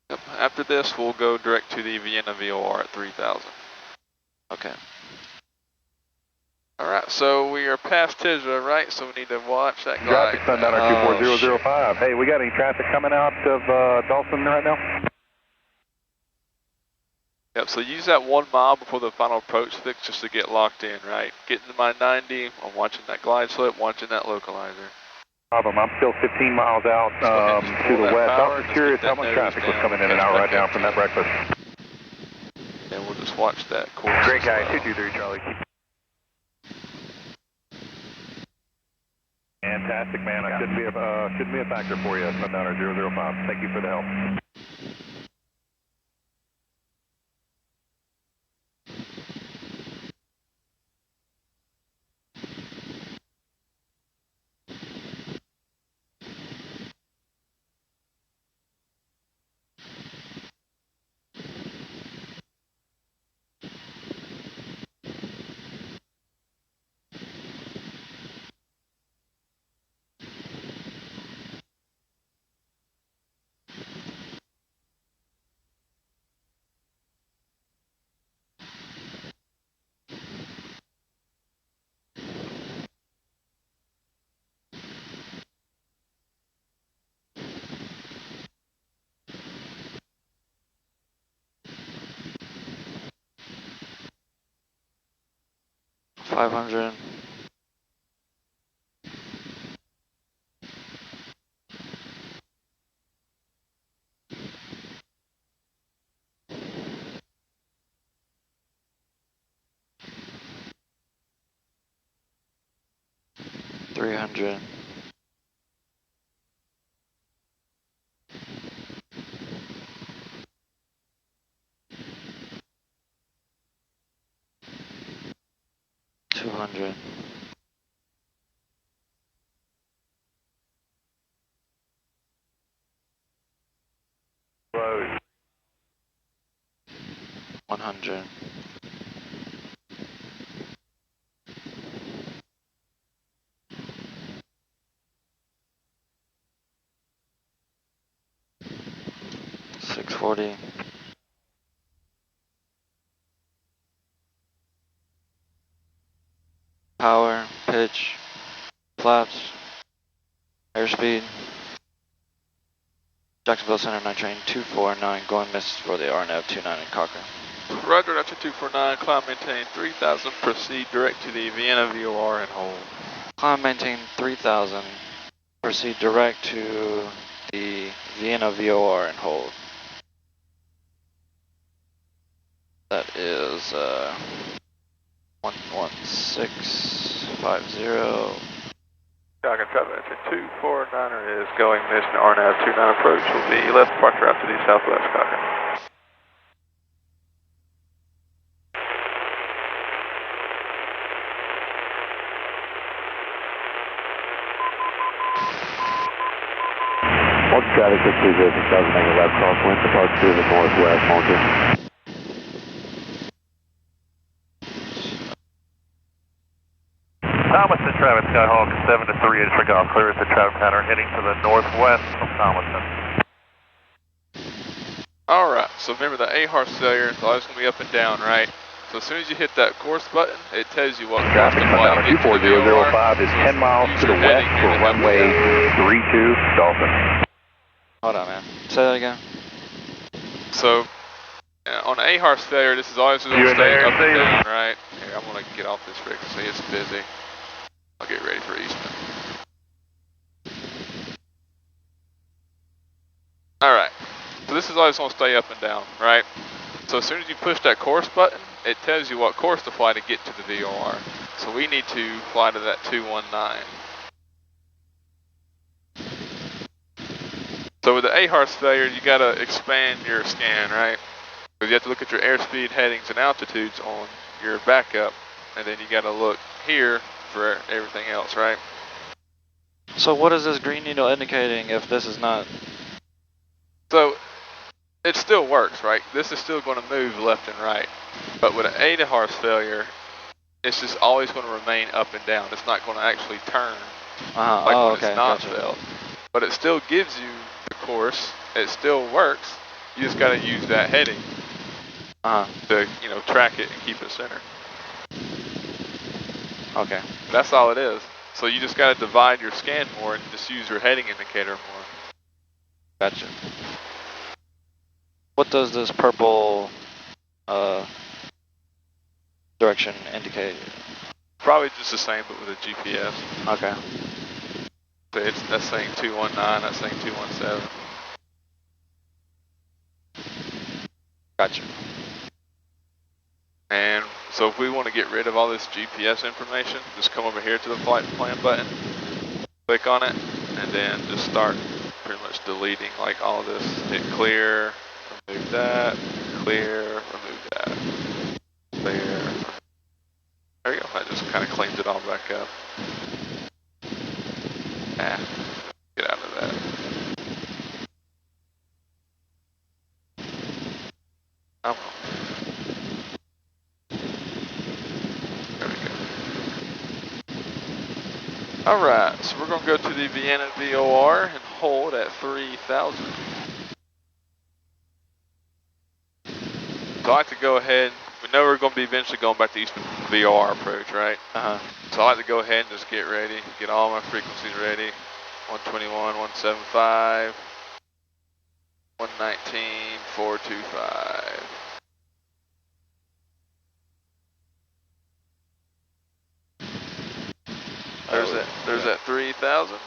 Yep. After this, we'll go direct to the Vienna VOR at 3,000. Okay. Alright, so we are past Tisra, right? So we need to watch that glide. Traffic, Sundowner 24005. Hey, we got any traffic coming out of Dawson right now? Yep, so use that 1 mile before the final approach fix just to get locked in, right? Get into my 90, I'm watching that glide slope, watching that localizer. Problem, I'm still 15 miles out to the west. I was curious how much traffic was coming in and out right now from that breakfast. And we'll just watch that course. Great guy, 223 Charlie. Fantastic, man. I shouldn't be a factor for you, Sundowner 005. Thank you for the help. $500. $300. $200. Close. 100. $640. Power, pitch, flaps, airspeed. Jacksonville Center, night train 249, going missed for the RNAV 29 in Cochrane. Roger, that's 249, climb maintain 3,000, proceed direct to the Vienna VOR and hold. Climb maintain 3,000, proceed direct to the Vienna VOR and hold. That is 11650. Cochrane traffic, 249er is going mission RNAV 29 approach, will be left departure out to the southwest, Cochrane. Traffic 630, 6,000, make a left crosswind, depart to the northwest, Mountain. Thomaston traffic, Skyhawk 7-3, is for golf clearance to traffic pattern heading to the northwest from Thomaston. Alright, so remember the AHAR failure is always going to be up and down, right? So as soon as you hit that course button, it tells you what traffic Sundowner 24005 is 10 miles to the west for runway 32, Dolphin. Hold on, man. Say that again. So, on AHAR's failure, this is always going to stay up and down, right? Here, I'm going to get off this frequency. It's busy. I'll get ready for Eastman. Alright, so this is always going to stay up and down, right? So as soon as you push that course button, it tells you what course to fly to get to the VOR. So we need to fly to that 219. So with the AHARS failure, you gotta expand your scan, right? Because you have to look at your airspeed, headings, and altitudes on your backup, and then you gotta look here for everything else, right? So what is this green needle indicating if this is not? So it still works, right? This is still going to move left and right, but with an AHARS failure, it's just always going to remain up and down. It's not going to actually turn like when it's not failed. But it still gives you the course. It still works. You just got to use that heading to, you know, track it and keep it centered. Okay. That's all it is. So you just got to divide your scan more and just use your heading indicator more. Gotcha. What does this purple direction indicate? Probably just the same, but with a GPS. Okay. So that's saying 219, that's saying 217. Gotcha. And so if we want to get rid of all this GPS information, just come over here to the flight plan button, click on it, and then just start pretty much deleting like all this. Hit clear, remove that, clear, remove that, clear. There you go, that just kind of cleans it all back up. Get out of that. Oh, there we go. Alright, so we're going to go to the Vienna VOR and hold at 3,000. So I like to go ahead, we know we're going to be eventually going back to Eastern VOR approach, right? So I like to go ahead and just get ready, get all my frequencies ready. 121, 175, 119, 425. There's that 3,000.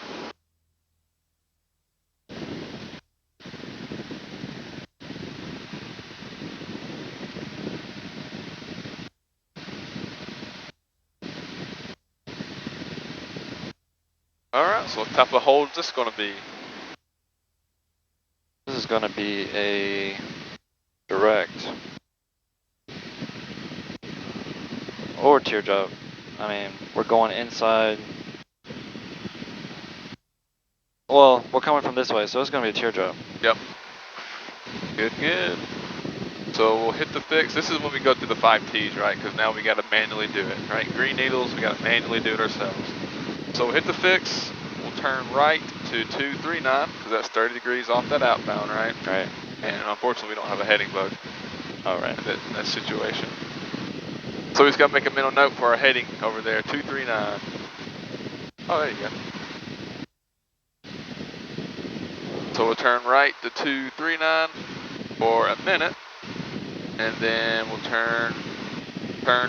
Alright, so what type of hold is this going to be? This is going to be a direct or teardrop. I mean, we're going inside. Well, we're coming from this way, so it's going to be a teardrop. Yep. Good, good. So we'll hit the fix. This is when we go through the 5 T's, right? Because now we got to manually do it, right? Green needles, we got to manually do it ourselves. So we'll hit the fix. We'll turn right to 239 because that's 30 degrees off that outbound, right? Right. And unfortunately, we don't have a heading bug. All right. In that situation. So we just got to make a mental note for our heading over there, 239. Oh, there you go. So we'll turn right to 239 for a minute, and then we'll turn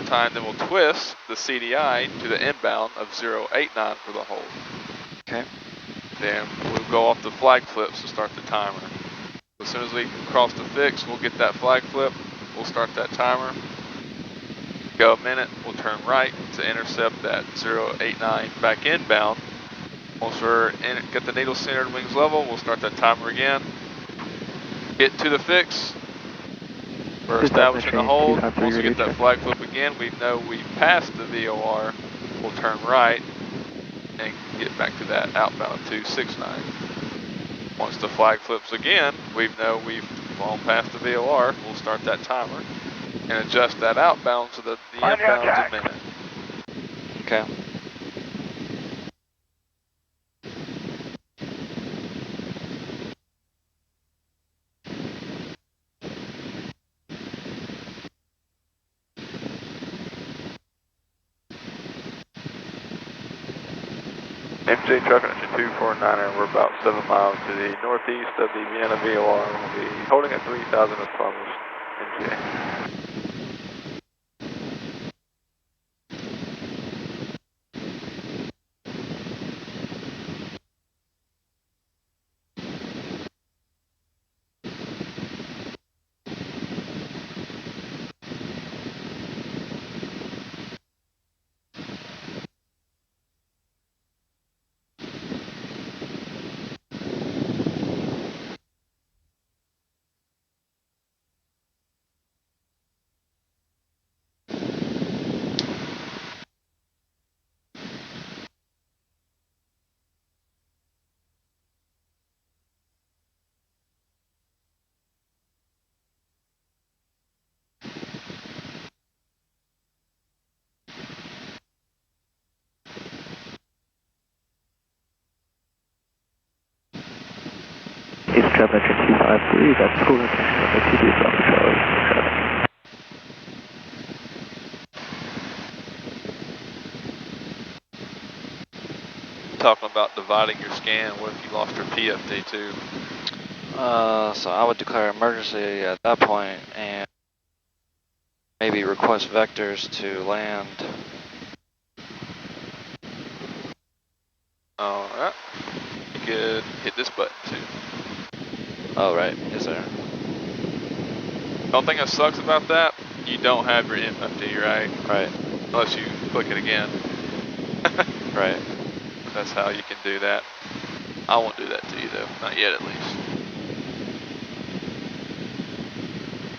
time, then we'll twist the CDI to the inbound of 089 for the hold. Okay. Then we'll go off the flag flips to start the timer. As soon as we cross the fix, we'll get that flag flip, we'll start that timer. Go a minute, we'll turn right to intercept that 089 back inbound. Once we're in, get the needle centered, wings level, we'll start that timer again. Get to the fix. We're establishing the hold. Once we get that flag flip again, we know we passed the VOR. We'll turn right and get back to that outbound of 269. Once the flag flips again, we know we've gone past the VOR. We'll start that timer and adjust that outbound so that the inbound's a minute. Okay. MJ Truck Engine 249er, we're about 7 miles to the northeast of the Vienna VOR. We'll be holding at 3,000 as promised. MJ. 253, that's school connection runway 22, Bravo Charlie, traffic. Talking about dividing your scan, what if you lost your PFD too? So I would declare emergency at that point and maybe request vectors to land. Alright. You could hit this button too. Oh, right. Yes, sir. The only thing that sucks about that, you don't have your MFD, right? Right. Unless you click it again. Right. That's how you can do that. I won't do that to you though, not yet at least.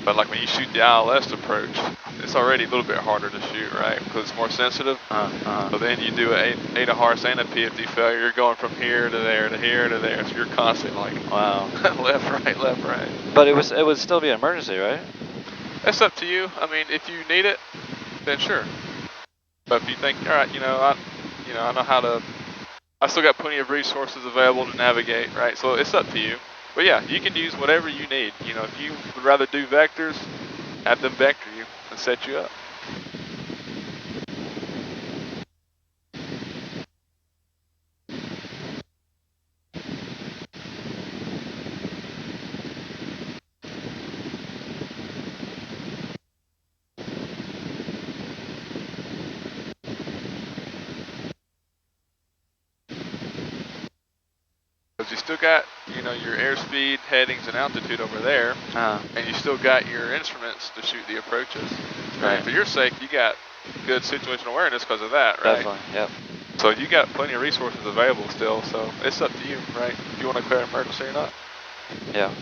But like when you shoot the ILS approach, it's already a little bit harder to shoot, right? Because it's more sensitive. So then you do an ADA-HARS and a PFD failure, you're going from here to there to here to there, so you're constantly like, wow, left, right. But it would still be an emergency, right? That's up to you. I mean, if you need it, then sure. But if you think, all right, I know how to. I still got plenty of resources available to navigate, right? So it's up to you. But yeah, you can use whatever you need. If you would rather do vectors, have them vector you and set you up. Because you still got, your airspeed, headings, and altitude over there, and you still got your instruments to shoot the approaches. Right. For your sake, you got good situational awareness because of that, right? Definitely, yep. So you got plenty of resources available still, so it's up to you, right? If you want to declare an emergency or not. Yeah.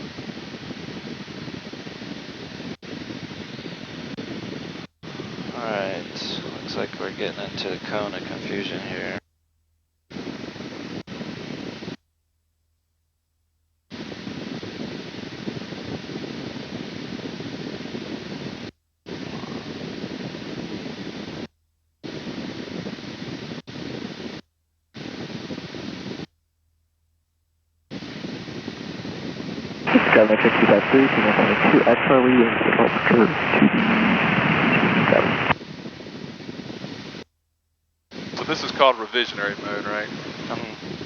Alright, looks like we're getting into the cone of confusion here. Skyline 653, signal only 2 at Charlie, and signal curve to the So this is called revisionary mode, right?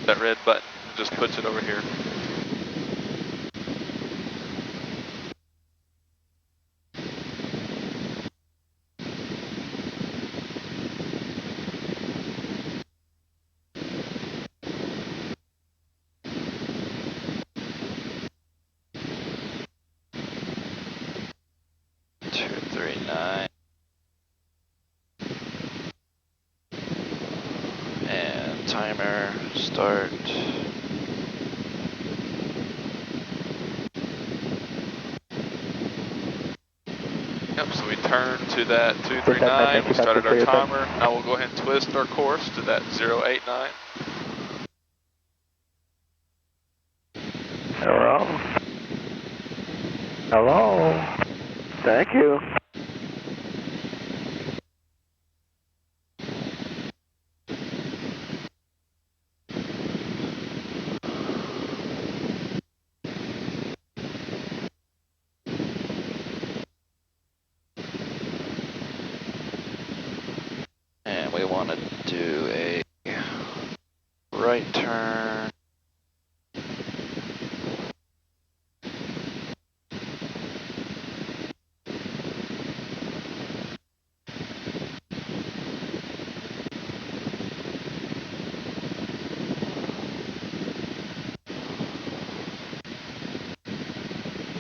That red button just puts it over here. Timer, start. Yep, so we turn to that 239, we started our timer. Now we'll go ahead and twist our course to that 089. Hello? Hello? Thank you. And we want to do a right turn.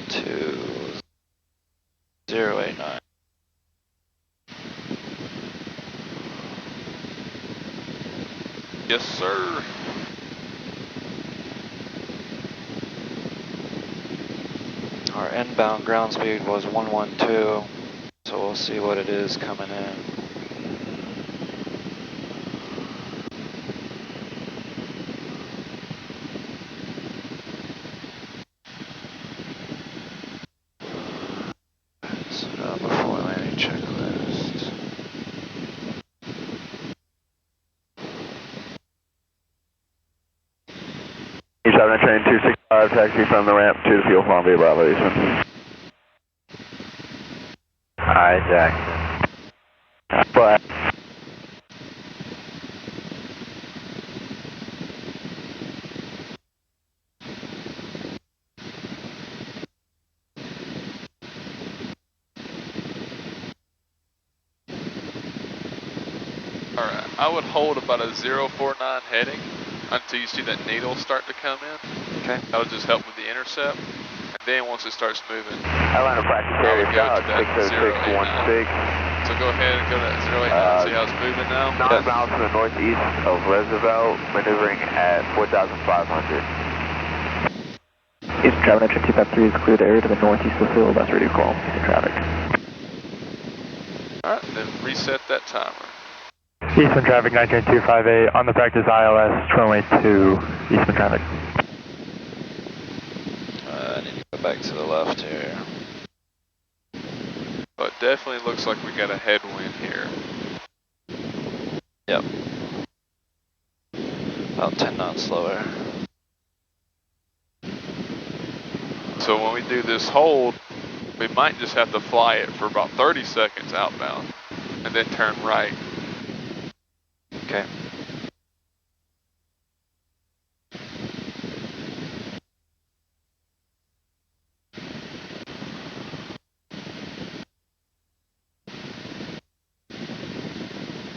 To 089. Yes, sir. Our inbound ground speed was 112, so we'll see what it is coming in. Before landing checklist. Train 265, 5 taxi from the ramp to the fuel farm via Bravo Eastman. Hi, Jackson. But Alright, I would hold about a 049 heading until you see that needle start to come in. Okay. That'll just help with the intercept. And then once it starts moving, Atlanta practice I would area go south, to that 60616. So go ahead and go to that 089, see how it's moving now. 9 miles to the northeast of Roosevelt, maneuvering at 4,500. Eastern traffic, 253 is cleared area to the northeast of the field. That's ready to call. Eastern traffic. Alright, then reset that timer. Eastman traffic, 93258 on the practice ILS, runway 2, Eastman traffic. I need to go back to the left here. But definitely looks like we got a headwind here. Yep. About 10 knots slower. So when we do this hold, we might just have to fly it for about 30 seconds outbound and then turn right. Okay.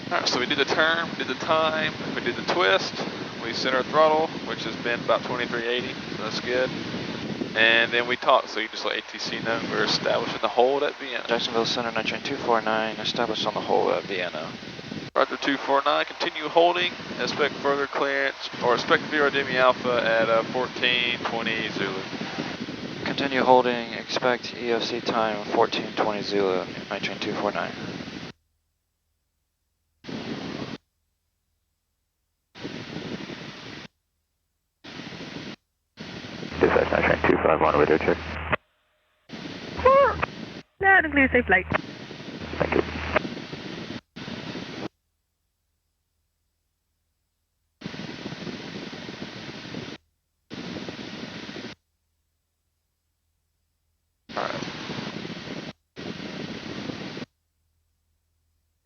Alright, so we did the turn, we did the time, we did the twist, we set our throttle, which has been about 2380, so that's good. And then we talked, so you just let ATC know we're establishing the hold at Vienna. Jacksonville Center, nitrogen 249, established on the hold at Vienna. Roger 249, continue holding, expect further clearance, or expect VOR DME Alpha at 1420 Zulu. Continue holding, expect EFC time 1420 Zulu, nitrogen 249. Dispatch 93251, radio check. Loud and clear, safe flight. Thank you.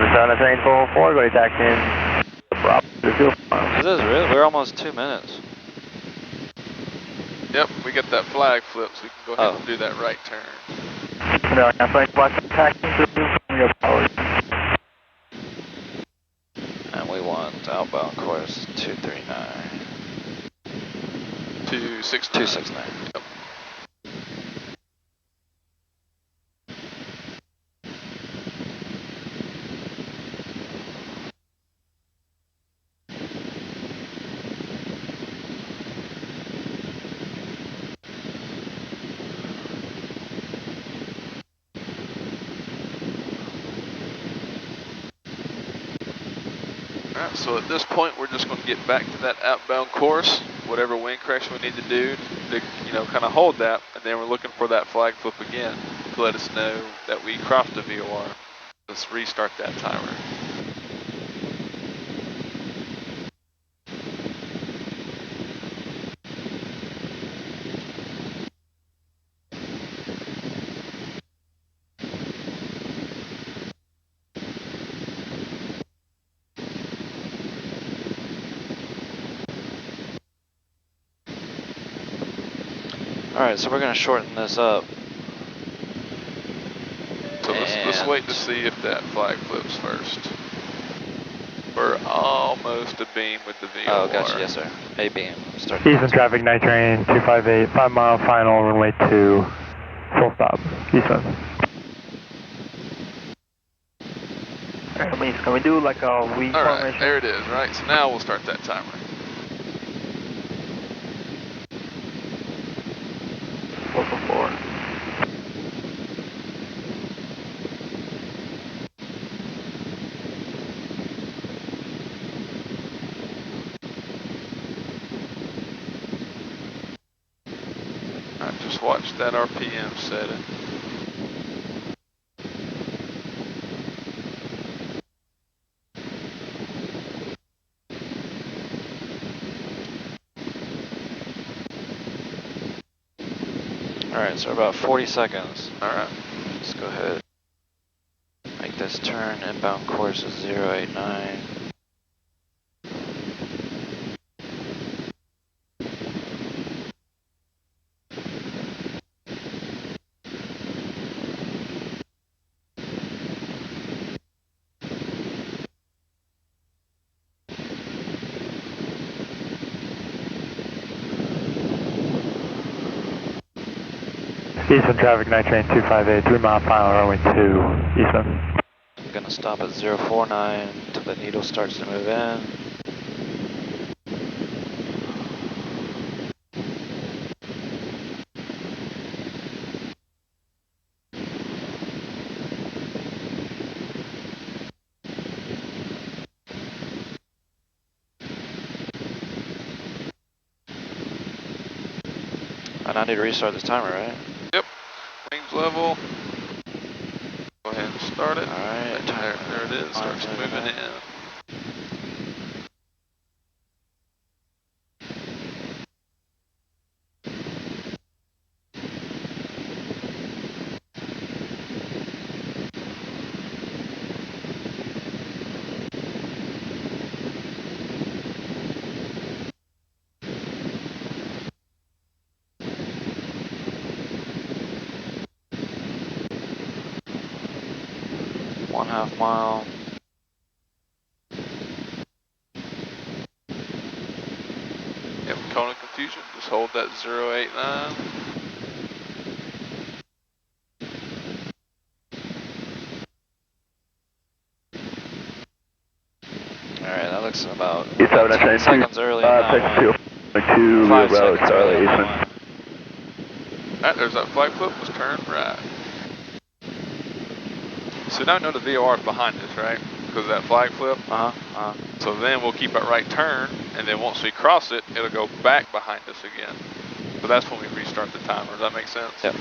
Arizona train 404, going to taxi in Bravo to the fuel farm. This is really, we're almost 2 minutes. Yep, we get that flag flip, so we can go ahead and do that right turn. No, I'm flying west taxi to the fuel farm, power. And we want outbound course 239. 269. 269. Yep. Alright, so at this point we're just going to get back to that outbound course, whatever wind correction we need to do to, kind of hold that, and then we're looking for that flag flip again to let us know that we crossed the VOR. Let's restart that timer. Alright, so we're going to shorten this up. So let's wait to see if that flag flips first. We're almost a beam with the VOR. Oh, gotcha, yes sir. A beam. Start. Eastern traffic, night train 258, 5 mile final, runway 2, full stop, Eastman. Can we do like a V formation? Alright, there it is, right? So now we'll start that timer. 444. Alright, just watch that RPM setting. Alright, so about 40 seconds. Alright. Let's go ahead. Make this turn. Inbound course is 089. Eastern traffic, night train 258, 3 mile final, runway 2, Eastern. I'm gonna stop at 049 until the needle starts to move in. And I need to restart this timer, right? Yep. Wings level. Go ahead and start it. Alright. There it is. Starts moving in. .5 mile. Yep, Kona confusion. Just hold that 089. Alright, that looks about 10 seconds early. 2 5 road, seconds Charlie, early. Eastern. There's that flight flip, was turned right. So now I know the VOR is behind us, right? Because of that flag flip. So then we'll keep that right turn, and then once we cross it, it'll go back behind us again. So that's when we restart the timer. Does that make sense? Yep.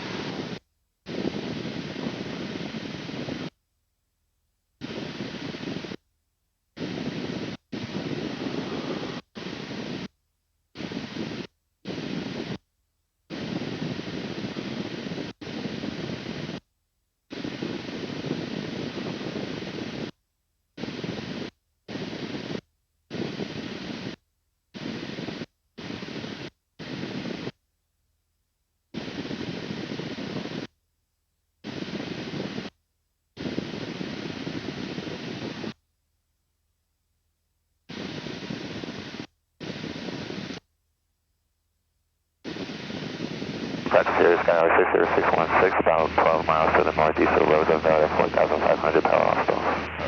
Practice here, Skyline 60616, about 12 miles to the northeast of the road of 4,500 power hostile.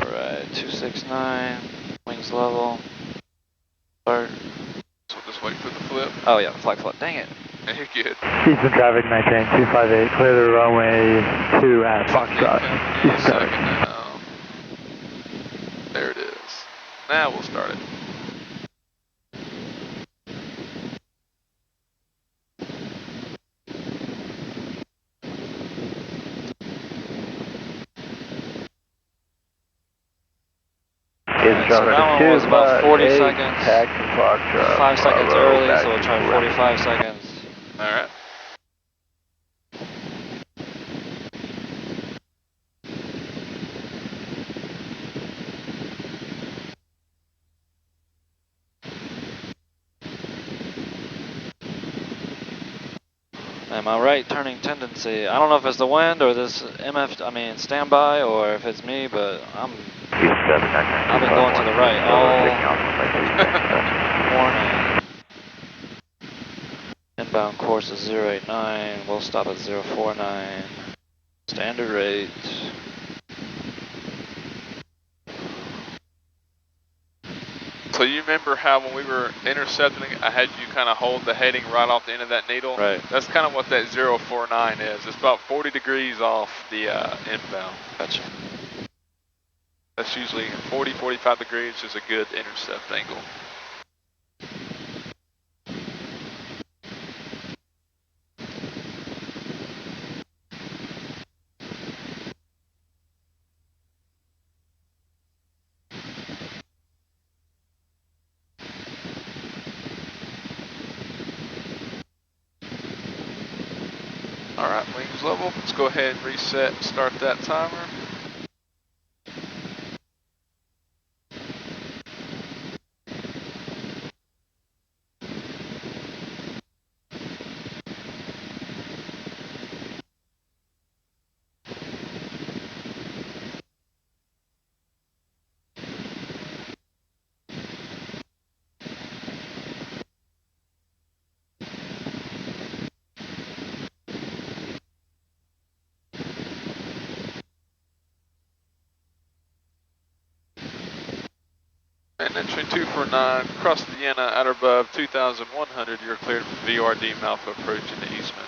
Alright, 269, wings level. Start. So just wait for the flip. Oh yeah, flag flip. Dang it. You're good. Eastern traffic, night train 258, clear the runway 2 at Foxtrot. Eastern traffic. Now. There it is. Now we'll start it. So that one was about 40 seconds. 5 seconds early, so we'll try 45 seconds. Alright. And my right turning tendency, I don't know if it's the wind or this standby, or if it's me, but I've been going to the right all morning. Inbound course is 089, we'll stop at 049. Standard rate. So you remember how when we were intercepting, I had you kind of hold the heading right off the end of that needle? Right. That's kind of what that 049 is. It's about 40 degrees off the inbound. Gotcha. That's usually 40, 45 degrees is a good intercept angle. All right, wings level. Let's go ahead and reset and start that timer. And entering 249, across Vienna at or above 2,100, you're cleared for VOR DME Alpha approach into Eastman.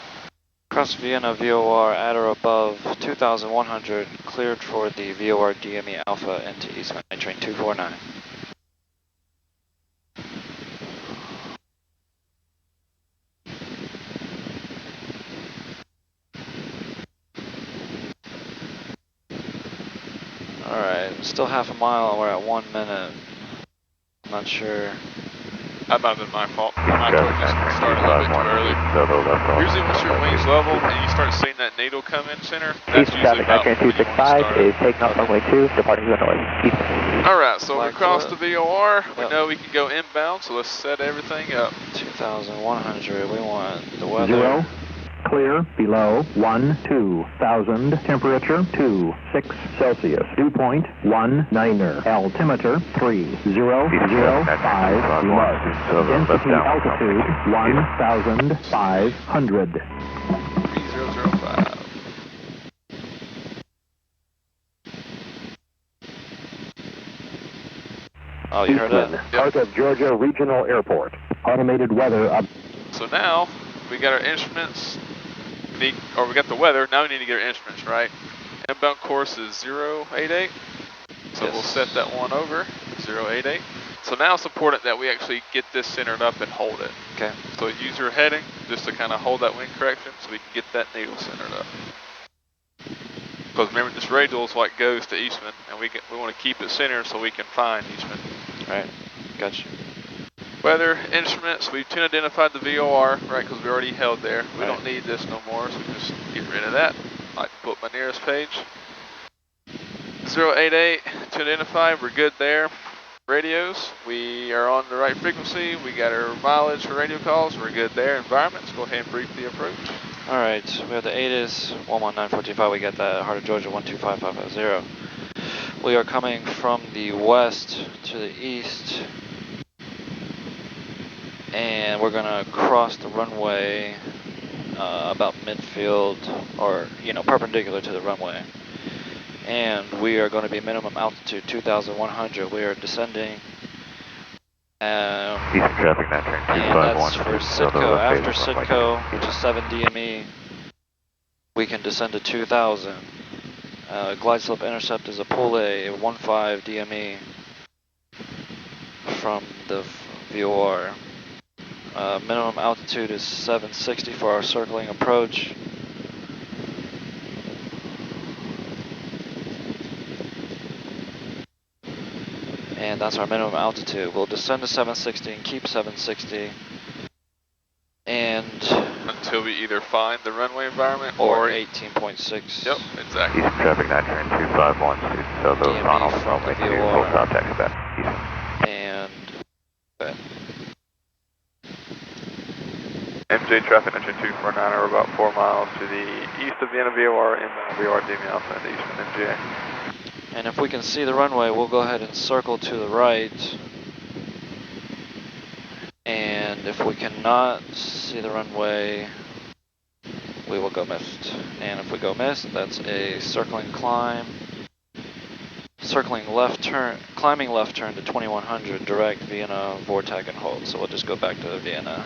Cross Vienna VOR at or above 2,100, cleared for the VOR DME Alpha into Eastman, train 249. Alright, still half a mile and we're at 1 minute. I'm not sure. That might have been my fault. I might have just started a little bit too early. Usually once your wings level and you start seeing that needle come in center, that's usually about when you want to start. is taking off runway 2, departing to the north. Alright, so we're across the VOR. We know we can go inbound, so let's set everything up. 2,100, we want the weather. 0, clear, below, 1,000, temperature 26 Celsius, dew point 19er, altimeter 3005, density altitude 1,500. 3005. Oh, you heard that? Part of Georgia Regional Airport. Automated weather up. So now we got our instruments. We got the weather. Now we need to get our instruments right. Inbound course is 088. So yes. We'll set that one over 088. So now it's important that we actually get this centered up and hold it. Okay. So use your heading just to kind of hold that wind correction so we can get that needle centered up. Because remember, this radial is what goes to Eastman, and we want to keep it centered so we can find Eastman. Right. Gotcha. Weather, instruments, we've identified the VOR, right, because we already held there. We don't need this no more, so we just get rid of that. I like to put my nearest page. 088 to identify, we're good there. Radios, we are on the right frequency. We got our mileage for radio calls, we're good there. Environments, go ahead and brief the approach. Alright, we have the ATIS 119.425, we got the Heart of Georgia 125550. We are coming from the west to the east. And we're gonna cross the runway about midfield, or perpendicular to the runway. And we are going to be minimum altitude 2,100. We are descending. Eastern traffic, not train 251. And that's for Sitco. After Sitco, which is 7 DME, we can descend to 2,000. Glide slope intercept is a pull A, 15 DME from the VOR. Minimum altitude is 760 for our circling approach. And that's our minimum altitude. We'll descend to 760 and keep 760. And until we either find the runway environment or 18.6. Yep, exactly. Eastern traffic, not train 251, so those on off runway 2, full stop, taxi back. And MJ traffic, entry 249, are about 4 miles to the east of Vienna VOR, inbound VOR DME Alpha into Eastman MJ. And if we can see the runway, we'll go ahead and circle to the right. And if we cannot see the runway, we will go missed. And if we go missed, that's a circling climb. Circling left turn, climbing left turn to 2100, direct Vienna, Vortag and hold. So we'll just go back to Vienna.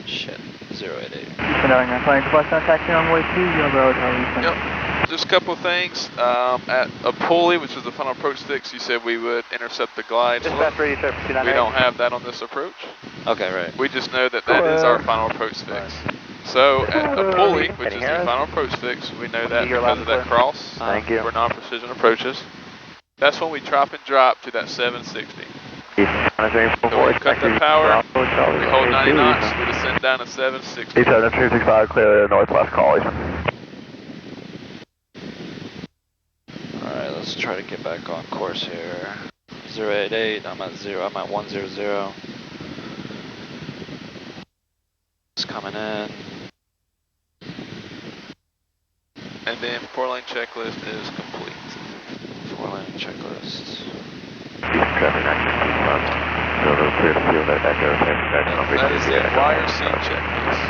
Shit, 088. Taxi runway 2, Yep. Just a couple of things. At a pulley, which is the final approach fix, you said we would intercept the glide slope. We don't have that on this approach. Okay, right. We just know that that is our final approach fix. So at a pulley, which is the final approach fix, we know that because of that cross for non-precision approaches. That's when we chop and drop to that 760. So we cut the power, we hold 90 knots, we descend down to 760. East 265, clear northwest call, Eastman. Alright, let's try to get back on course here. 088, I'm at 100. It's coming in. And then 4-lane checklist is complete. 4-lane checklist. Eastern traffic 915, so they'll clear the field at Echo, That is the YRC checklist.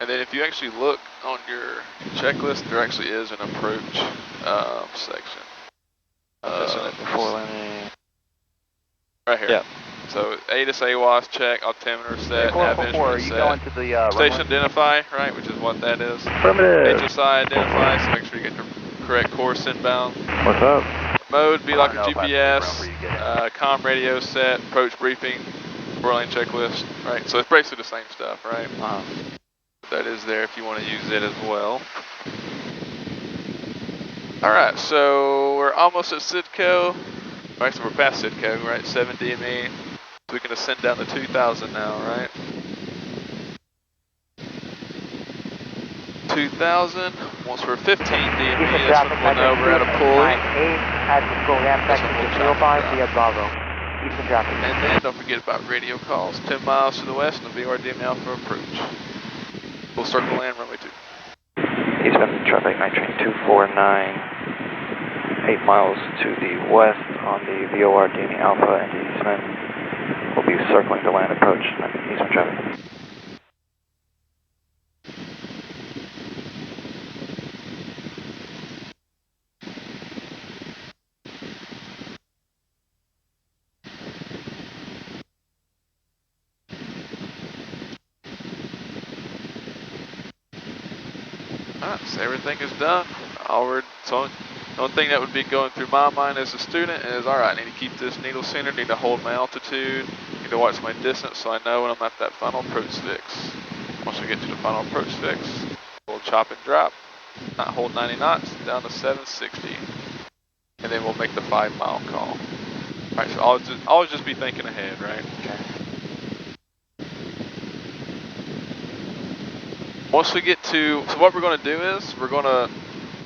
And then if you actually look on your checklist, there actually is an approach section. Right here. Yeah. So ATIS AWAS check, altimeter set, nav instrument set, station runway? identify, right, which is what that is. Affirmative. HSI identify, so make sure you get the correct course inbound. What's up? Mode, be like a I don't know if GPS, that's the route where you comm radio set, approach briefing, 4-lane checklist, right? So it's basically the same stuff, right? That is there if you want to use it as well. Alright, so we're almost at Sitco. Right, so we're past Sitco, right? 7 DME. So we can ascend down to 2,000 now, right? 2,000. Once we're 15 DME, that's when we'll know we're at a pulley. At the school gas section to 05 via Bravo. Eastern traffic. And then don't forget about radio calls. 10 miles to the west and the VOR DME Alpha approach. We'll circle land runway 2. Eastbound traffic, night train 249, 8 miles to the west on the VOR DME Alpha and Eastman. We'll be circling the land approach, Eastman traffic. Alright, so everything is done. So the only thing that would be going through my mind as a student is, alright, I need to keep this needle center, need to hold my altitude, need to watch my distance so I know when I'm at that final approach fix. Once we get to the final approach fix, we'll chop and drop, not hold 90 knots, down to 760. And then we'll make the 5-mile call. Alright, so always just be thinking ahead, right? Okay. Once we get to, so what we're going to do is,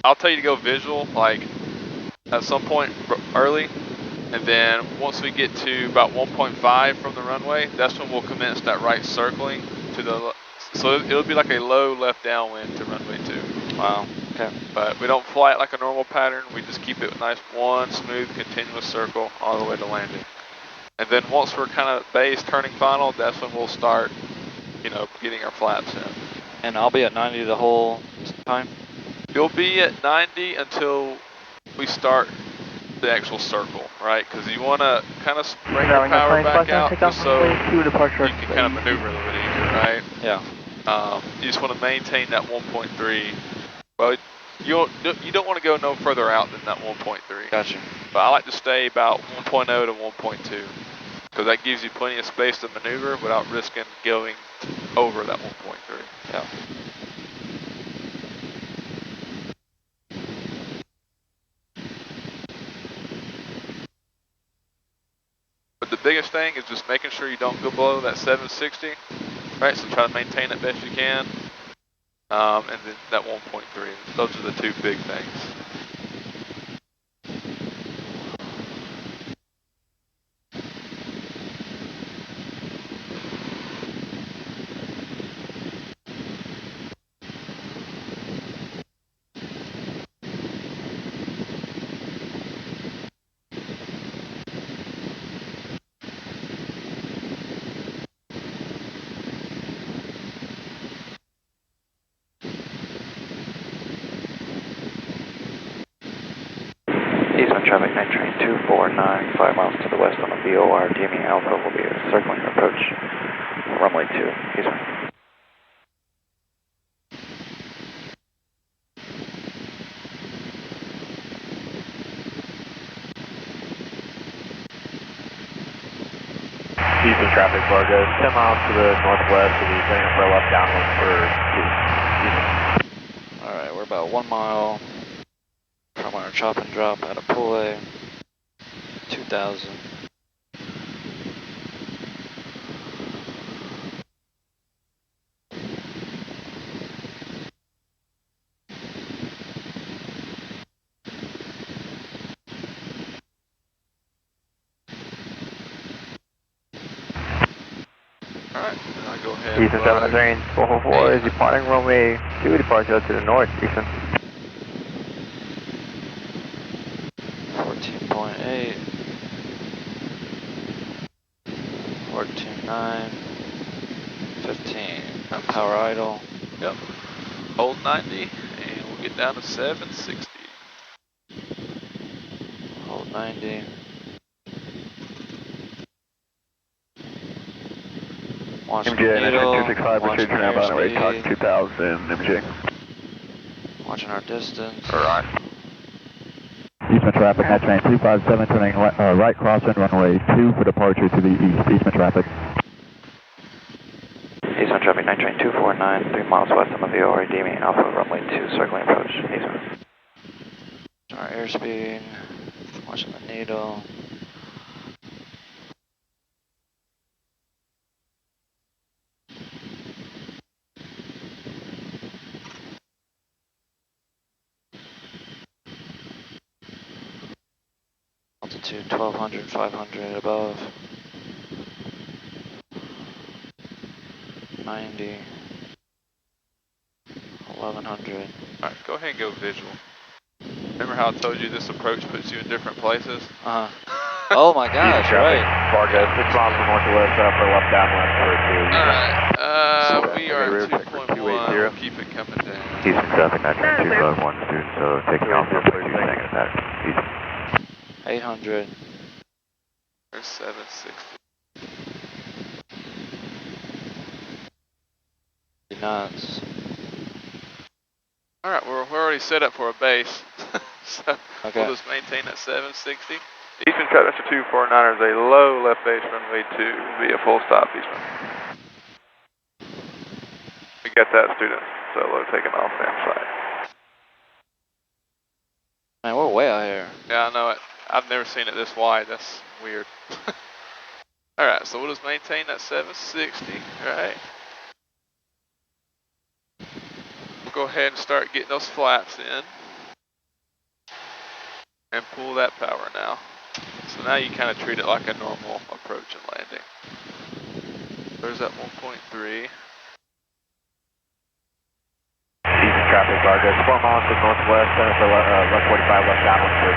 I'll tell you to go visual, like, at some point early, and then once we get to about 1.5 from the runway, that's when we'll commence that right circling to the, so it'll be like a low left downwind to runway 2. Wow, okay. But we don't fly it like a normal pattern, we just keep it nice, one smooth, continuous circle all the way to landing. And then once we're kind of base turning final, that's when we'll start, getting our flaps in. And I'll be at 90 the whole time? You'll be at 90 until we start the actual circle, right? Because you want to kind of bring your power back out just so you can kind of maneuver a little bit easier, right? Yeah. You just want to maintain that 1.3. Well, you don't want to go no further out than that 1.3. Gotcha. But I like to stay about 1.0 to 1.2 because that gives you plenty of space to maneuver without risking going over that 1.3. Yeah. But the biggest thing is just making sure you don't go below that 760, right? So try to maintain it best you can. And then that 1.3. Those are the two big things. Eastbound traffic, night train 249, 5 miles to the west on the VOR DME Alpha. Will be circling approach runway 2, Eastbound. Eastern traffic, Largo, 10 miles to the northwest, we'll be bringing for left downwind for 2. Alright, we're about 1 mile from our chop and drop at a pulley, 2,000. Alright, then I'll go ahead. Eastern 7, that's range 444, is departing runway 2, departure to the north, Eastern. 14.8. 429. 15. Power idle. Yep. Hold 90, and we'll get down to 760. Hold 90. Watch MJ, the needle. 265, Watching proceed now on rate talk airspeed. 2000, MJ. Watching our distance. Alright. Eastern traffic, net train 257, turning right crosswind runway 2 for departure to the east. Eastern traffic. Eastern traffic, night train 249, 3 miles west on the VOR, DME Alpha, runway 2, circling approach, Eastern. Our airspeed. Watching the needle. Altitude 1200, 500 above. 90. 1100. Alright, go ahead and go visual. Remember how I told you this approach puts you in different places? Uh-huh. Oh my gosh, right. Fargo, 6 miles to northwest, for left downwind for 2. Alright, we are at 2.1, we'll keep it coming down. Eastern traffic, night train 251, student, so taking off for 2 seconds back. Eastern. 800. There's 760. Knots. Alright, we're already set up for a base. So Okay. we'll just maintain that 760. Eastern traffic, Mr. 249 is a low left base runway 2, will be a full stop, Eastern. We got that, student, solo taking off down side. Man, we're way out here. Yeah, I know it. I've never seen it this wide, that's weird. Alright, so we'll just maintain that 760, alright? We'll go ahead and start getting those flaps in. And pull that power now. So now you kind of treat it like a normal approach and landing. There's that 1.3. Eastern traffic, Fargo, 4 miles to northwest, for left 45, left downwind for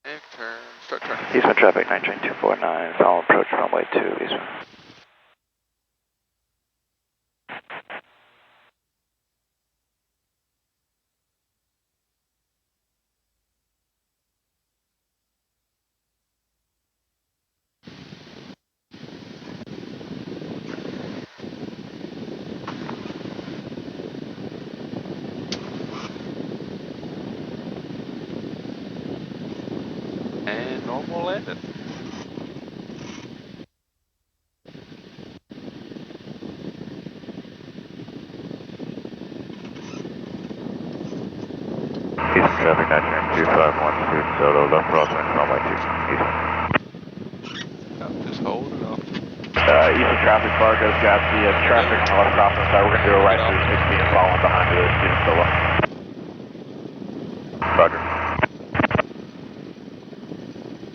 2. And turn, start turning. Eastern traffic, night train 249, final approach runway 2, Eastern. And normal landing. Eastern traffic, night train 251, student, solo, left crosswind, runway 2, Eastern. Just hold it off. Eastern traffic, Fargo's got the traffic on the left crosswind side. We're going to do a right through 60 and following behind the student solo. Roger.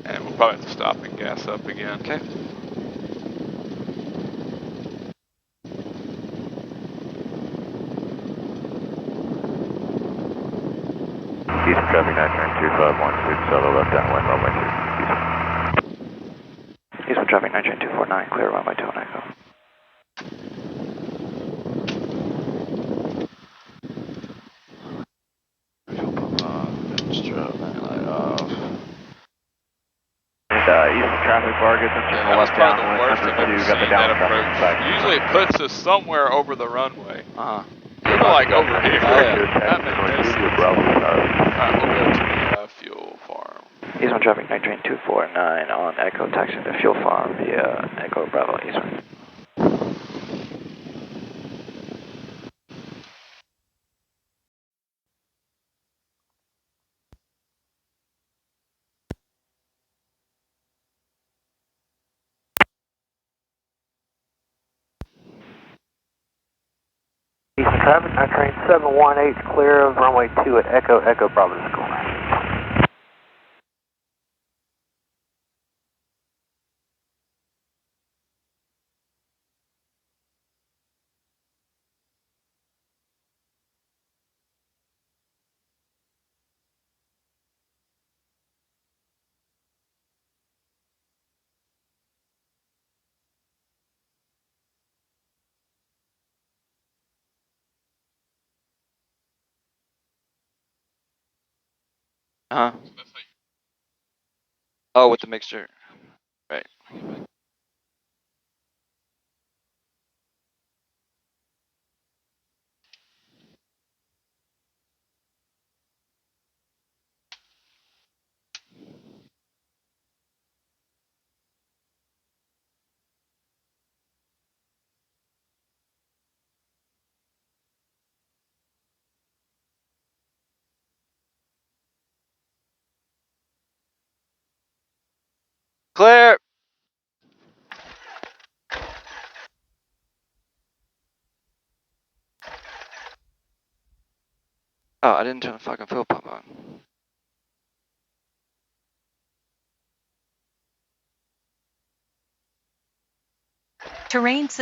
And we'll probably have to stop and gas up again. Okay. Eastern traffic, night train 251, student, solo, left downwind, runway 2, Eastern. Eastern traffic, night train 249, clear runway 2 on Echo. Eastern traffic, Fargo, since That was left probably the downwind, worst number I've ever 2, got the seen that downwind traffic back. approach. Usually it puts us somewhere over the runway. Uh-huh. We're like over here. Oh, yeah. That makes no sense. Alright, we'll go to the fuel farm. Eastern traffic, night train 249 on Echo, taxiing to fuel farm via Echo Bravo Eastern. Eastern traffic, night train 718, clear of runway 2 at Echo, Echo Bravo School. Huh? Oh, with the mixture. Right. Clear. Oh, I didn't turn the fucking fuel pump on. Terrain